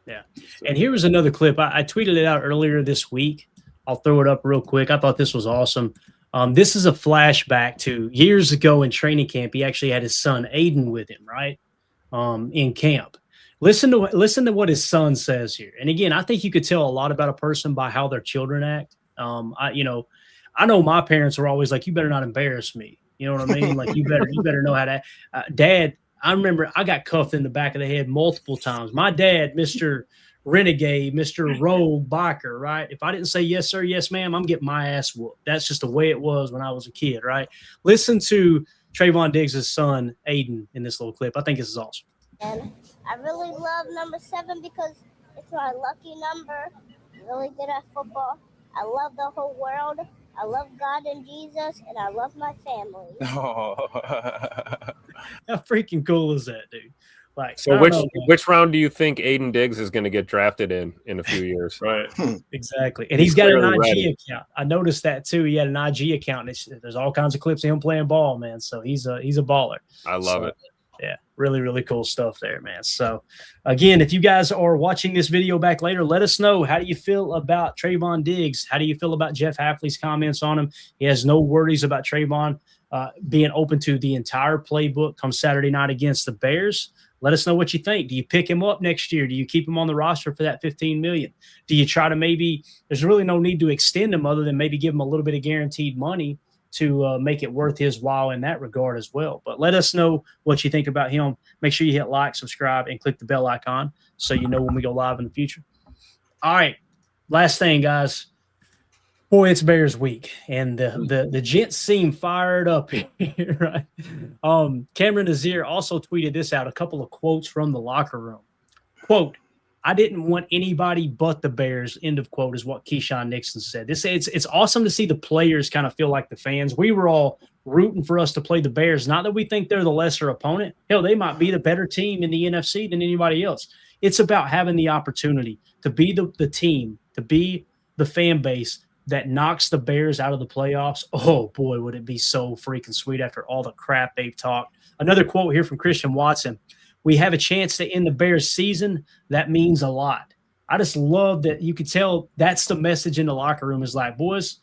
Yeah. And here was another clip. I tweeted it out earlier this week. I'll throw it up real quick. I thought this was awesome. This is a flashback to years ago in training camp. He actually had his son Aiden with him, right? In camp. Listen to what his son says here. And again, I think you could tell a lot about a person by how their children act. I know my parents were always like, you better not embarrass me. You know what I mean? Like you better know how to Dad, I remember I got cuffed in the back of the head multiple times. My dad, Mr. Renegade, Mr. Rogue Biker, right? If I didn't say yes, sir, yes, ma'am, I'm getting my ass whooped. That's just the way it was when I was a kid, right? Listen to Trayvon Diggs' son, Aiden, in this little clip. I think this is awesome. And I really love number 7 because it's my lucky number. really good at football. I love the whole world. I love God and Jesus, and I love my family. Oh. How freaking cool is that, dude? Like, So which round do you think Aiden Diggs is going to get drafted in a few years? Right. Exactly. And he's got an IG ready. account. I noticed that too. He had an IG account. And there's all kinds of clips of him playing ball, man. So he's a baller. I love it. Yeah, really, really cool stuff there, man. So, again, if you guys are watching this video back later, let us know. How do you feel about Trayvon Diggs? How do you feel about Jeff Hafley's comments on him? He has no worries about Trayvon being open to the entire playbook come Saturday night against the Bears. Let us know what you think. Do you pick him up next year? Do you keep him on the roster for that $15 million? Do you try to there's really no need to extend him other than maybe give him a little bit of guaranteed money to make it worth his while in that regard as well. But let us know what you think about him. Make sure you hit like, subscribe, and click the bell icon so you know when we go live in the future. All right. Last thing, guys. Boy, it's Bears week, and the gents seem fired up here, right? Cameron Nazir also tweeted this out, a couple of quotes from the locker room. Quote, "I didn't want anybody but the Bears," end of quote, is what Keyshawn Nixon said. It's awesome to see the players kind of feel like the fans. We were all rooting for us to play the Bears. Not that we think they're the lesser opponent. Hell, they might be the better team in the NFC than anybody else. It's about having the opportunity to be the team, to be the fan base that knocks the Bears out of the playoffs. Oh, boy, would it be so freaking sweet after all the crap they've talked. Another quote here from Christian Watson. "We have a chance to end the Bears season. That means a lot." I just love that you could tell that's the message in the locker room is like, boys,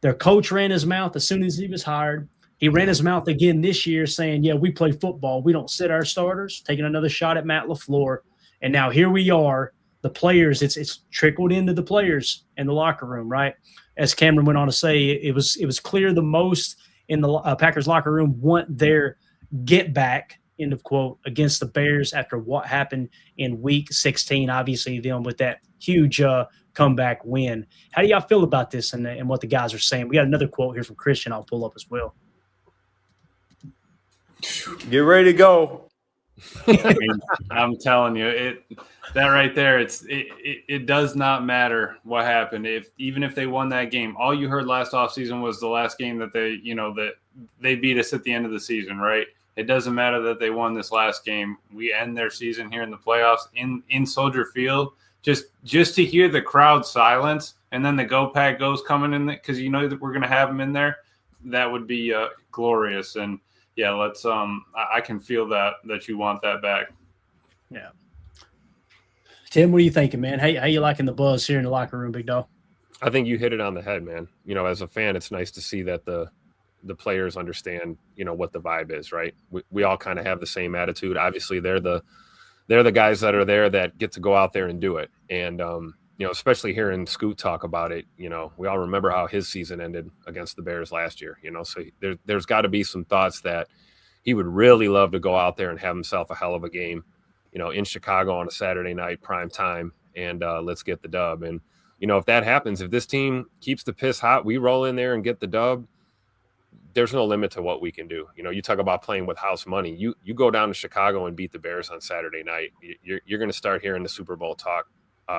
their coach ran his mouth as soon as he was hired. He ran his mouth again this year saying, yeah, we play football. We don't sit our starters, taking another shot at Matt LaFleur. And now here we are, the players, it's trickled into the players in the locker room, right? As Cameron went on to say, it was clear the most in the Packers locker room want their get back, end of quote, against the Bears after what happened in week 16, obviously them with that huge comeback win. How do y'all feel about this and what the guys are saying? We got another quote here from Christian I'll pull up as well. Get ready to go. I mean, I'm telling you, that right there, it does not matter what happened. Even if they won that game, all you heard last offseason was the last game that they beat us at the end of the season, right? It doesn't matter that they won this last game. We end their season here in the playoffs in Soldier Field. Just to hear the crowd silence and then the Go Pack goes coming in because you know that we're going to have them in there, that would be glorious. And yeah, let's. I can feel that you want that back. Yeah. Tim, what are you thinking, man? How you liking the buzz here in the locker room, big dog? I think you hit it on the head, man. You know, as a fan, it's nice to see that the players understand, you know, what the vibe is, right? We all kind of have the same attitude. Obviously, they're the guys that are there that get to go out there and do it. And you know, especially hearing Scoot talk about it, you know, we all remember how his season ended against the Bears last year, you know, so there's got to be some thoughts that he would really love to go out there and have himself a hell of a game, you know, in Chicago on a Saturday night, prime time, and let's get the dub. And, you know, if that happens, if this team keeps the piss hot, we roll in there and get the dub, there's no limit to what we can do. You know, you talk about playing with house money. You go down to Chicago and beat the Bears on Saturday night, you're going to start hearing the Super Bowl talk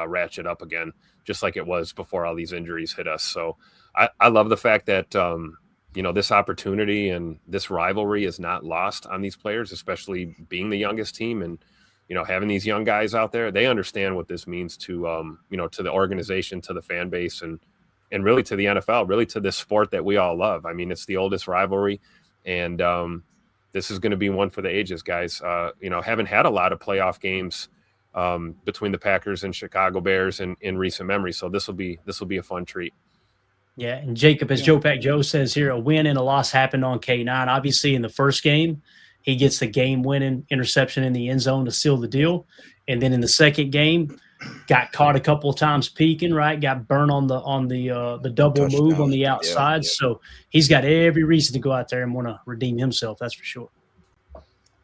ratchet up again, just like it was before all these injuries hit us. So I love the fact that, you know, this opportunity and this rivalry is not lost on these players, especially being the youngest team and, you know, having these young guys out there. They understand what this means to, you know, to the organization, to the fan base, and really to the NFL, really to this sport that we all love. I mean, it's the oldest rivalry, and this is going to be one for the ages, guys. You know, haven't had a lot of playoff games between the Packers and Chicago Bears in recent memory. So this will be a fun treat. Yeah, and Jacob, as Joe Pack Joe says here, a win and a loss happened on K9. Obviously, in the first game, he gets the game-winning interception in the end zone to seal the deal. And then in the second game, got caught a couple of times peeking, right? Got burned on the double touchdown move on the outside. Yeah. So he's got every reason to go out there and want to redeem himself. That's for sure.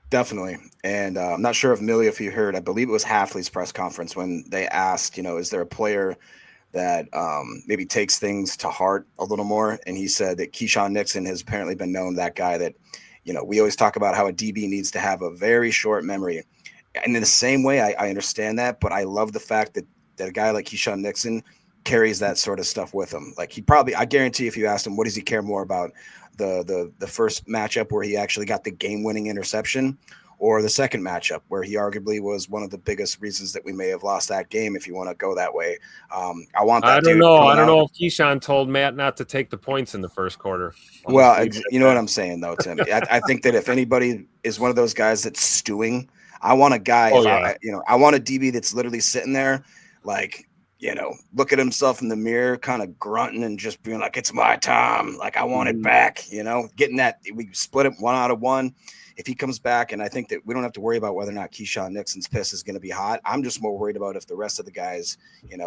Definitely. And I'm not sure if Millie, if you heard, I believe it was Hafley's press conference when they asked, you know, is there a player that maybe takes things to heart a little more? And he said that Keyshawn Nixon has apparently been known that guy that, you know, we always talk about how a DB needs to have a very short memory. And in the same way, I understand that, but I love the fact that a guy like Keyshawn Nixon carries that sort of stuff with him. Like I guarantee if you asked him, what does he care more about, the first matchup where he actually got the game-winning interception, or the second matchup where he arguably was one of the biggest reasons that we may have lost that game, if you want to go that way. I want that. I don't know if Keyshawn told Matt not to take the points in the first quarter. Well, you know what I'm saying, though, Tim. I think that if anybody is one of those guys that's stewing, I want a guy. I want a DB that's literally sitting there, like, look at himself in the mirror, kind of grunting and just being like, "It's my time. Like, I want it back." Getting that. We split it 1 out of 1. If he comes back, and I think that we don't have to worry about whether or not Keyshawn Nixon's piss is going to be hot. I'm just more worried about if the rest of the guys,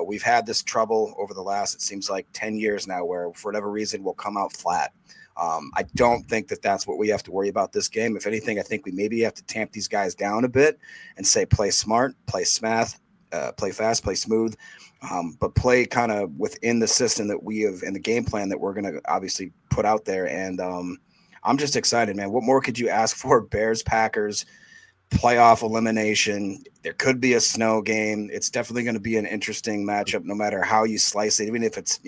we've had this trouble over the last, it seems like 10 years now, where for whatever reason we'll come out flat. I don't think that that's what we have to worry about this game. If anything, I think we maybe have to tamp these guys down a bit and say, play smart, play fast, play smooth, but play kind of within the system that we have and the game plan that we're going to obviously put out there. And I'm just excited, man. What more could you ask for? Bears, Packers, playoff elimination. There could be a snow game. It's definitely going to be an interesting matchup, no matter how you slice it, even if it's,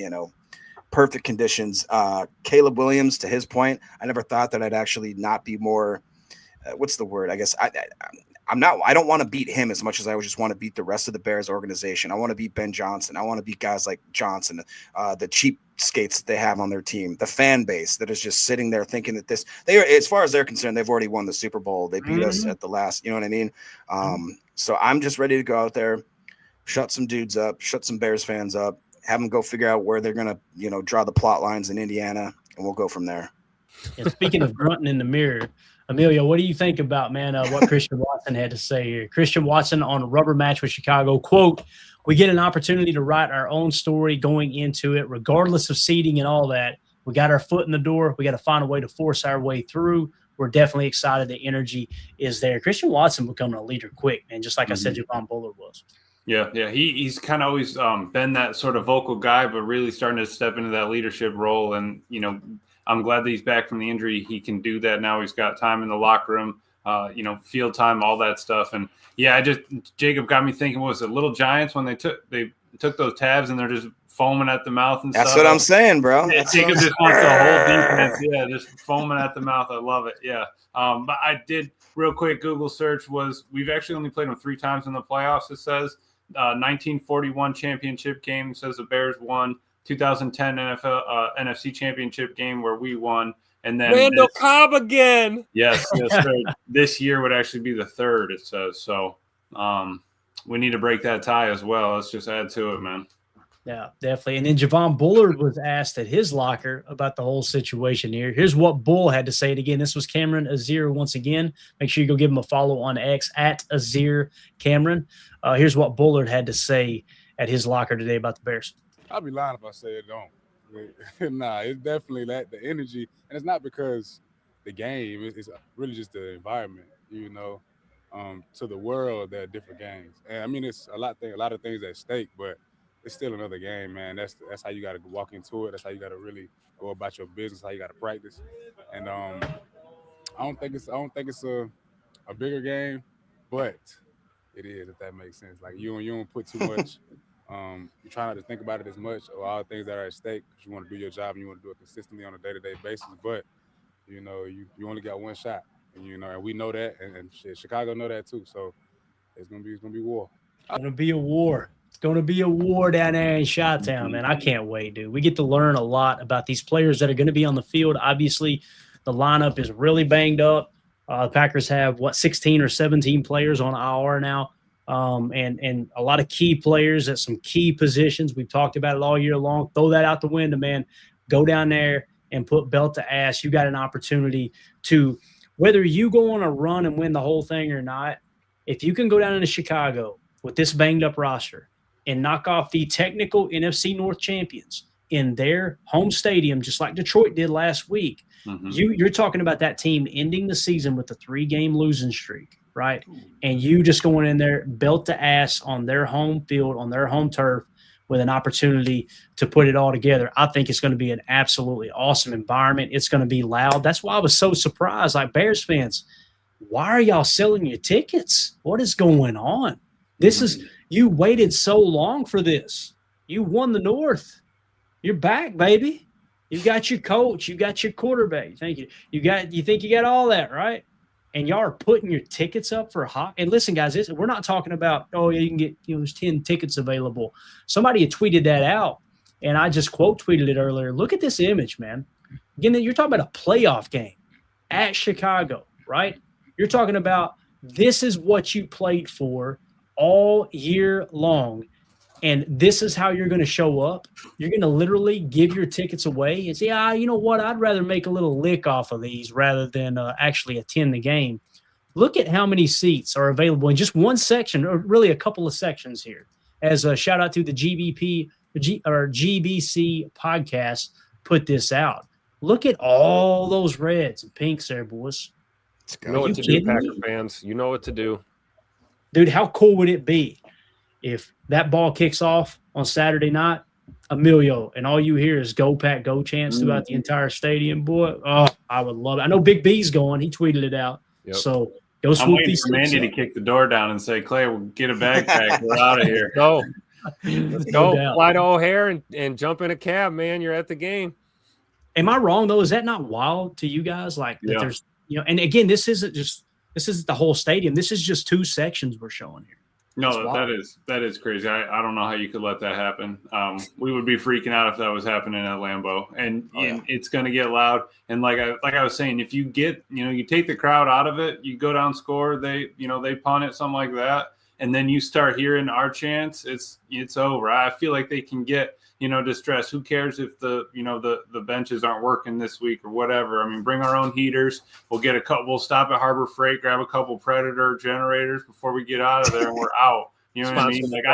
perfect conditions. Caleb Williams, to his point, I never thought that I'd actually not be more, what's the word? I guess I don't want to beat him as much as I just want to beat the rest of the Bears organization. I want to beat Ben Johnson. I want to beat guys like Johnson, the cheap skates that they have on their team, the fan base that is just sitting there thinking that as far as they're concerned, they've already won the Super Bowl. They beat us at the last, you know what I mean? So I'm just ready to go out there, shut some dudes up, shut some Bears fans up, have them go figure out where they're going to, draw the plot lines in Indiana, and we'll go from there. And speaking of grunting in the mirror, Emilio, what do you think about, man, what Christian Watson had to say here? Christian Watson on a rubber match with Chicago, quote, "We get an opportunity to write our own story going into it, regardless of seeding and all that. We got our foot in the door. We got to find a way to force our way through. We're definitely excited. The energy is there." Christian Watson becoming a leader quick, man, just like I said Javon Bullard was. Yeah. He's kind of always been that sort of vocal guy, but really starting to step into that leadership role. And, I'm glad that he's back from the injury. He can do that now. He's got time in the locker room, field time, all that stuff. And Jacob got me thinking, what was it, Little Giants when they took those tabs and they're just foaming at the mouth and That's stuff. That's what I'm saying, bro. Jacob just wants the whole defense. Yeah, just foaming at the mouth. I love it. Yeah. But I did real quick Google search we've actually only played them 3 times in the playoffs. It says 1941 championship game, says the Bears won. 2010 NFC championship game where we won. And then Randall Cobb again. Yes, sir. This year would actually be the 3rd, it says. So we need to break that tie as well. Let's just add to it, man. Yeah, definitely. And then Javon Bullard was asked at his locker about the whole situation here. Here's what Bull had to say. And again, this was Cameron Azir once again. Make sure you go give him a follow on X at Azir Cameron. Here's what Bullard had to say at his locker today about the Bears. I'd be lying if I say it don't. Nah, it's definitely the energy. And it's not because the game, it's really just the environment, to the world, there are different games. And I mean, it's a lot of things at stake, but it's still another game, man. That's how you got to walk into it. That's how you got to really go about your business, how you got to practice. And I don't think it's a bigger game, but it is, if that makes sense. Like you don't put too much. You try not to think about it as much or all the things that are at stake because you want to do your job and you want to do it consistently on a day-to-day basis. But you only got one shot, and and we know that, and Chicago know that too. So it's gonna be war. It's gonna be a war. It's gonna be a war down there in Chi-Town, man. I can't wait, dude. We get to learn a lot about these players that are going to be on the field. Obviously, the lineup is really banged up. The Packers have 16 or 17 players on IR now. And a lot of key players at some key positions. We've talked about it all year long. Throw that out the window, man. Go down there and put belt to ass. You got an opportunity to, whether you go on a run and win the whole thing or not, if you can go down into Chicago with this banged up roster and knock off the technical NFC North champions in their home stadium, just like Detroit did last week, you're talking about that team ending the season with a 3-game losing streak. Right. And you just going in there belt to ass on their home field, on their home turf with an opportunity to put it all together. I think it's going to be an absolutely awesome environment. It's going to be loud. That's why I was so surprised. Like, Bears fans, why are y'all selling your tickets? What is going on? This is, you waited so long for this. You won the North. You're back, baby. You got your coach. You got your quarterback. Thank you. You think you got all that, right? And y'all are putting your tickets up for hot. And listen, guys, we're not talking about, oh, yeah, you can get, there's 10 tickets available. Somebody had tweeted that out, and I just quote tweeted it earlier. Look at this image, man. Again, you're talking about a playoff game at Chicago, right? You're talking about this is what you played for all year long. And this is how you're going to show up. You're going to literally give your tickets away and say, you know what? I'd rather make a little lick off of these rather than actually attend the game. Look at how many seats are available in just one section, or really a couple of sections here. As a shout out to the GBC podcast put this out. Look at all those reds and pinks there, boys. You know what to do, Packer fans. You know what to do. Dude, how cool would it be if that ball kicks off on Saturday night, Emilio, and all you hear is "Go Pack, Go" chants throughout the entire stadium, boy? Oh, I would love it. I know Big B's going. He tweeted it out. Yep. So go swoop these. I'm waiting for Mandy to kick the door down and say, "Clay, we'll get a backpack. We're out of here." Go. Let's go. Fly to O'Hare and jump in a cab, man. You're at the game. Am I wrong, though? Is that not wild to you guys? Like, that there's, and again, this isn't the whole stadium. This is just two sections we're showing here. No, that is crazy. I don't know how you could let that happen. We would be freaking out if that was happening at Lambeau, and it's going to get loud. And like I was saying, if you get, you take the crowd out of it, you go down, score, they punt it, something like that, and then you start hearing our chants, it's over. I feel like they can get, distressed. Who cares if the benches aren't working this week or whatever? I mean, bring our own heaters. We'll stop at Harbor Freight, grab a couple Predator generators before we get out of there, and we're out. You know what I mean? Like,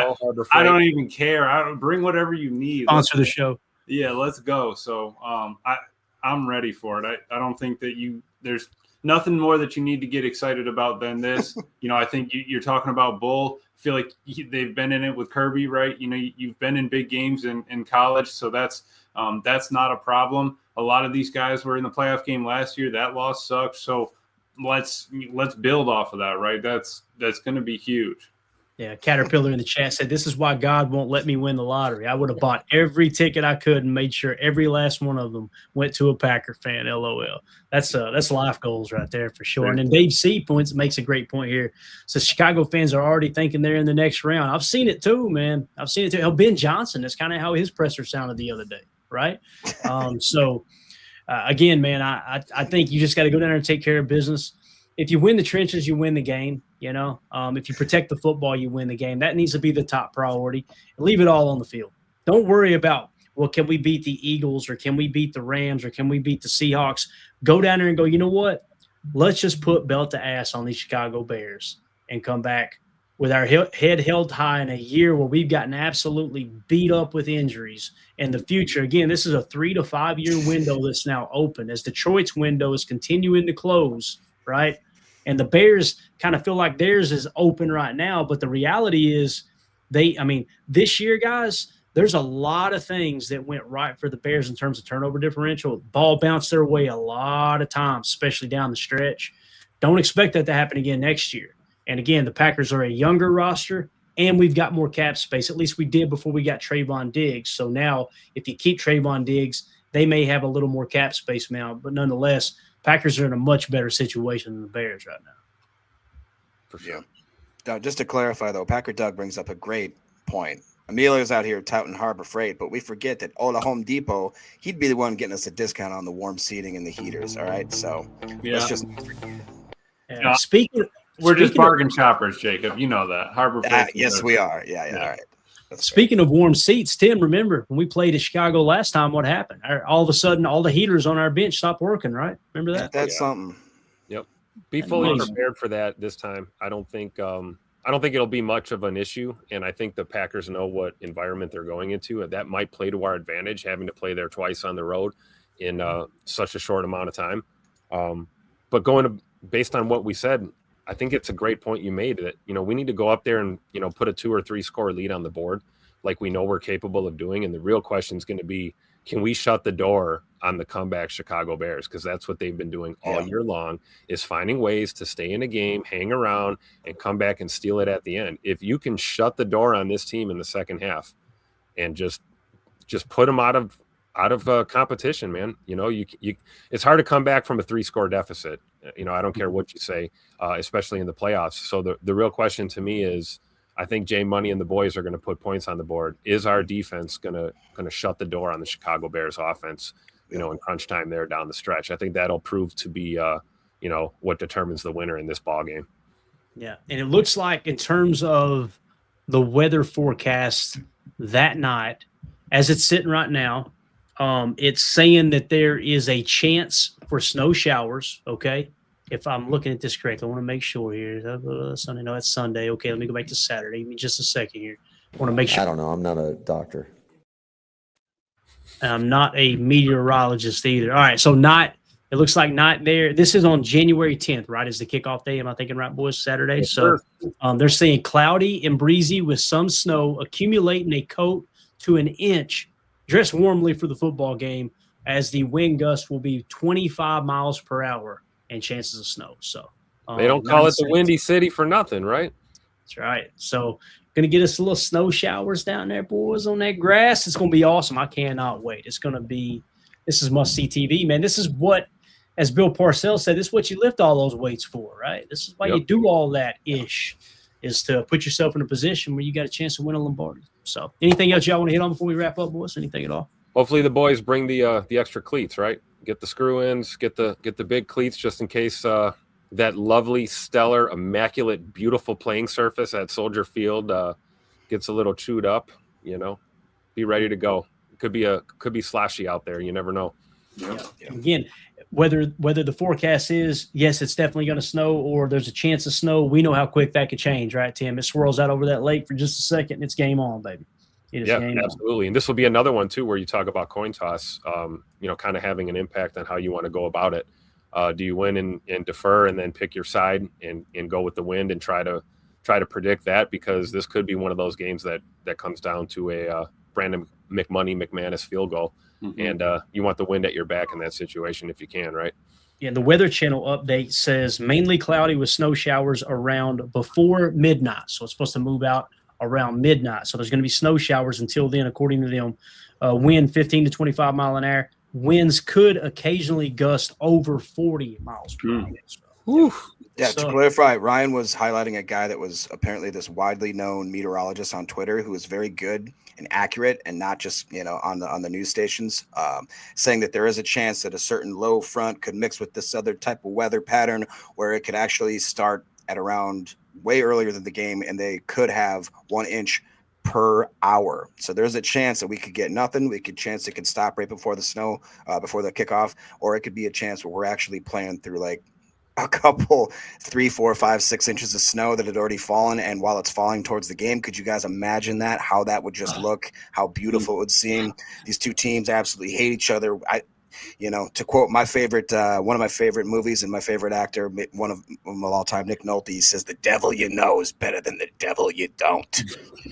I don't even care. Bring whatever you need. Sponsor the show. Yeah, let's go. So I'm ready for it. I don't think that there's nothing more that you need to get excited about than this. I think you're talking about Bull. I feel like they've been in it with Kirby, right? You've been in big games in college, so that's not a problem. A lot of these guys were in the playoff game last year. That loss sucked. So let's build off of that, right? That's going to be huge. Yeah, Caterpillar in the chat said, "This is why God won't let me win the lottery. I would have bought every ticket I could and made sure every last one of them went to a Packer fan." LOL. That's life goals right there for sure. And then Dave C makes a great point here. So Chicago fans are already thinking they're in the next round. I've seen it too, man. I've seen it too. Ben Johnson, that's kind of how his presser sounded the other day, right? Again, man, I think you just got to go down there and take care of business. If you win the trenches, you win the game. If you protect the football, you win the game. That needs to be the top priority. Leave it all on the field. Don't worry about, well, can we beat the Eagles, or can we beat the Rams, or can we beat the Seahawks? Go down there and go, you know what? Let's just put belt to ass on these Chicago Bears and come back with our head held high in a year where we've gotten absolutely beat up with injuries. In the future, again, this is a 3 to 5 year window that's now open as Detroit's window is continuing to close, right? And the Bears kind of feel like theirs is open right now. But the reality is this year, guys, there's a lot of things that went right for the Bears in terms of turnover differential. Ball bounced their way a lot of times, especially down the stretch. Don't expect that to happen again next year. And again, the Packers are a younger roster, and we've got more cap space. At least we did before we got Trayvon Diggs. So now if you keep Trayvon Diggs, they may have a little more cap space now. But nonetheless, Packers are in a much better situation than the Bears right now. For sure. Yeah. Now, just to clarify, though, Packer Doug brings up a great point. Emilio's out here touting Harbor Freight, but we forget that Ola Home Depot, he'd be the one getting us a discount on the warm seating and the heaters, all right? So let's just we're just bargain shoppers, Jacob. You know that. Harbor Freight. Yes, we are. Yeah. All right. Speaking of warm seats, Tim, remember when we played at Chicago last time, what happened? All of a sudden, all the heaters on our bench stopped working, right? Remember that? That's something. Yep. Be fully prepared for that this time. I don't think it'll be much of an issue, and I think the Packers know what environment they're going into, and that might play to our advantage, having to play there twice on the road in such a short amount of time. But based on what we said, I think it's a great point you made that, we need to go up there and, put a 2 or 3 score lead on the board like we know we're capable of doing. And the real question is going to be, can we shut the door on the comeback Chicago Bears? Because that's what they've been doing all year long, is finding ways to stay in a game, hang around, and come back and steal it at the end. If you can shut the door on this team in the second half, and just put them out of competition, man. You know, you it's hard to come back from a 3-score deficit. You know, I don't care what you say, especially in the playoffs. So the real question to me is, I think Jay Money and the boys are going to put points on the board. Is our defense going to shut the door on the Chicago Bears offense, you know, in crunch time there down the stretch? I think that'll prove to be, you know, what determines the winner in this ball game. Yeah. And it looks like in terms of the weather forecast that night, as it's sitting right now, it's saying that there is a chance for snow showers. Okay. If I'm looking at this correctly, I want to make sure here. Sunday, no, that's Sunday. Okay, let me go back to Saturday. Give me just a second here. I want to make sure. I don't know. I'm not a doctor. And I'm not a meteorologist either. All right, so it looks like not there. This is on January 10th, right? Is the kickoff day? Am I thinking right, boys? Saturday. Yes, so they're saying cloudy and breezy with some snow accumulating a coat to an inch. Dress warmly for the football game, as the wind gust will be 25 miles per hour. And chances of snow. So they don't call it the Windy City for nothing, right? That's right. So going to get us a little snow showers down there, boys, on that grass. It's going to be awesome. I cannot wait. This is must-see TV, man. This is what, as Bill Parcells said, this is what you lift all those weights for, right? This is why you do all that is to put yourself in a position where you got a chance to win a Lombardi. So anything else y'all want to hit on before we wrap up, boys? Anything at all? Hopefully the boys bring the extra cleats, right? Get the screw-ins, get the big cleats just in case that lovely, stellar, immaculate, beautiful playing surface at Soldier Field gets a little chewed up. You know, be ready to go. It could be slashy out there. You never know. Yeah. Again, whether the forecast is yes, it's definitely going to snow, or there's a chance of snow, we know how quick that could change, right, Tim? It swirls out over that lake for just a second, and it's game on, baby. Yeah, absolutely. And this will be another one too, where you talk about coin toss, you know, kind of having an impact on how you want to go about it. Do you win and defer and then pick your side and go with the wind and try to predict that? Because this could be one of those games that comes down to a Brandon McManus field goal. Mm-hmm. And you want the wind at your back in that situation if you can, right? Yeah, the Weather Channel update says mainly cloudy with snow showers around before midnight. So it's supposed to move out around midnight. So there's going to be snow showers until then, according to them. Wind 15 to 25 mile an hour. Winds could occasionally gust over 40 miles per hour. To clarify, Ryan was highlighting a guy that was apparently this widely known meteorologist on Twitter who is very good and accurate, and not just, you know, on the news stations, saying that there is a chance that a certain low front could mix with this other type of weather pattern where it could actually start at around way earlier than the game, and they could have 1 inch per hour. So there's a chance that we could get nothing. We could chance it could stop right before the snow, before the kickoff, or it could be a chance where we're actually playing through like a couple 3, 4, 5, 6 inches of snow that had already fallen. And while it's falling towards the game, could you guys imagine that? How that would just look, how beautiful it would seem. These two teams absolutely hate each other. You know, to quote my favorite, one of my favorite movies and my favorite actor, one of all time, Nick Nolte, he says, "The devil you know is better than the devil you don't."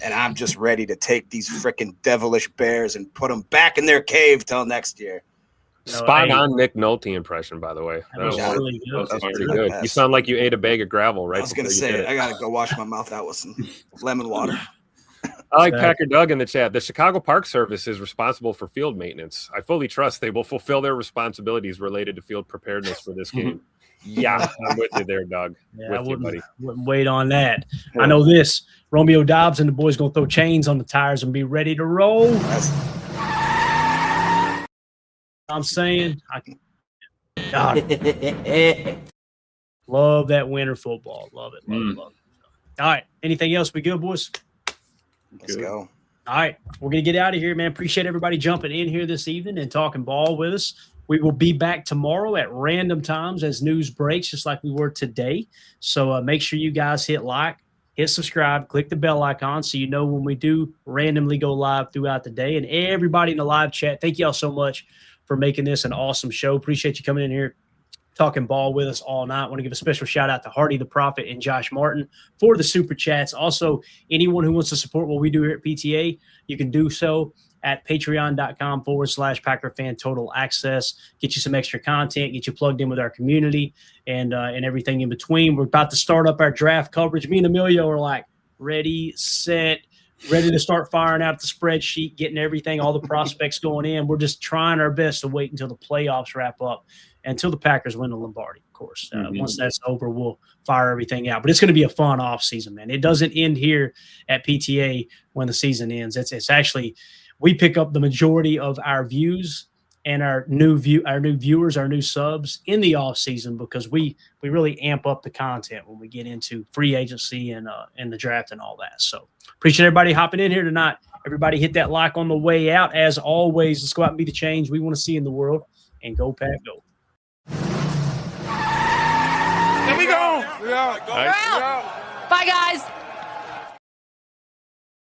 And I'm just ready to take these freaking devilish Bears and put them back in their cave till next year. Spot on Nick Nolte impression, by the way. That was really good. That's pretty good. You sound like you ate a bag of gravel, right? I was going to say, I got to go wash my mouth out with some lemon water. I like Packer Doug in the chat. The Chicago Park Service is responsible for field maintenance. I fully trust they will fulfill their responsibilities related to field preparedness for this game. Yeah, I'm with you there, Doug. Yeah, I wouldn't wait on that. I know this. Romeo Dobbs and the boys going to throw chains on the tires and be ready to roll. I'm saying, love that winter football. Love it. Love it. All right. Anything else? We good, boys? Let's go. All right. We're going to get out of here, man. Appreciate everybody jumping in here this evening and talking ball with us. We will be back tomorrow at random times as news breaks, just like we were today. So make sure you guys hit like, hit subscribe, click the bell icon so you know when we do randomly go live throughout the day. And everybody in the live chat, thank y'all so much for making this an awesome show. Appreciate you coming in here, talking ball with us all night. I want to give a special shout out to Hardy the Prophet and Josh Martin for the super chats. Also, anyone who wants to support what we do here at PTA, you can do so at patreon.com/Packer Fan Total Access. Get you some extra content, get you plugged in with our community and everything in between. We're about to start up our draft coverage. Me and Emilio are like ready, set, ready to start firing out the spreadsheet, getting everything, all the prospects going in. We're just trying our best to wait until the playoffs wrap up, until the Packers win the Lombardi, of course. Once that's over, we'll fire everything out. But it's going to be a fun offseason, man. It doesn't end here at PTA when the season ends. It's actually – we pick up the majority of our views and our new viewers, our new subs in the off season, because we really amp up the content when we get into free agency and the draft and all that. So appreciate everybody hopping in here tonight. Everybody hit that like on the way out. As always, let's go out and be the change we want to see in the world, and go Pack go. There we go. Bye guys.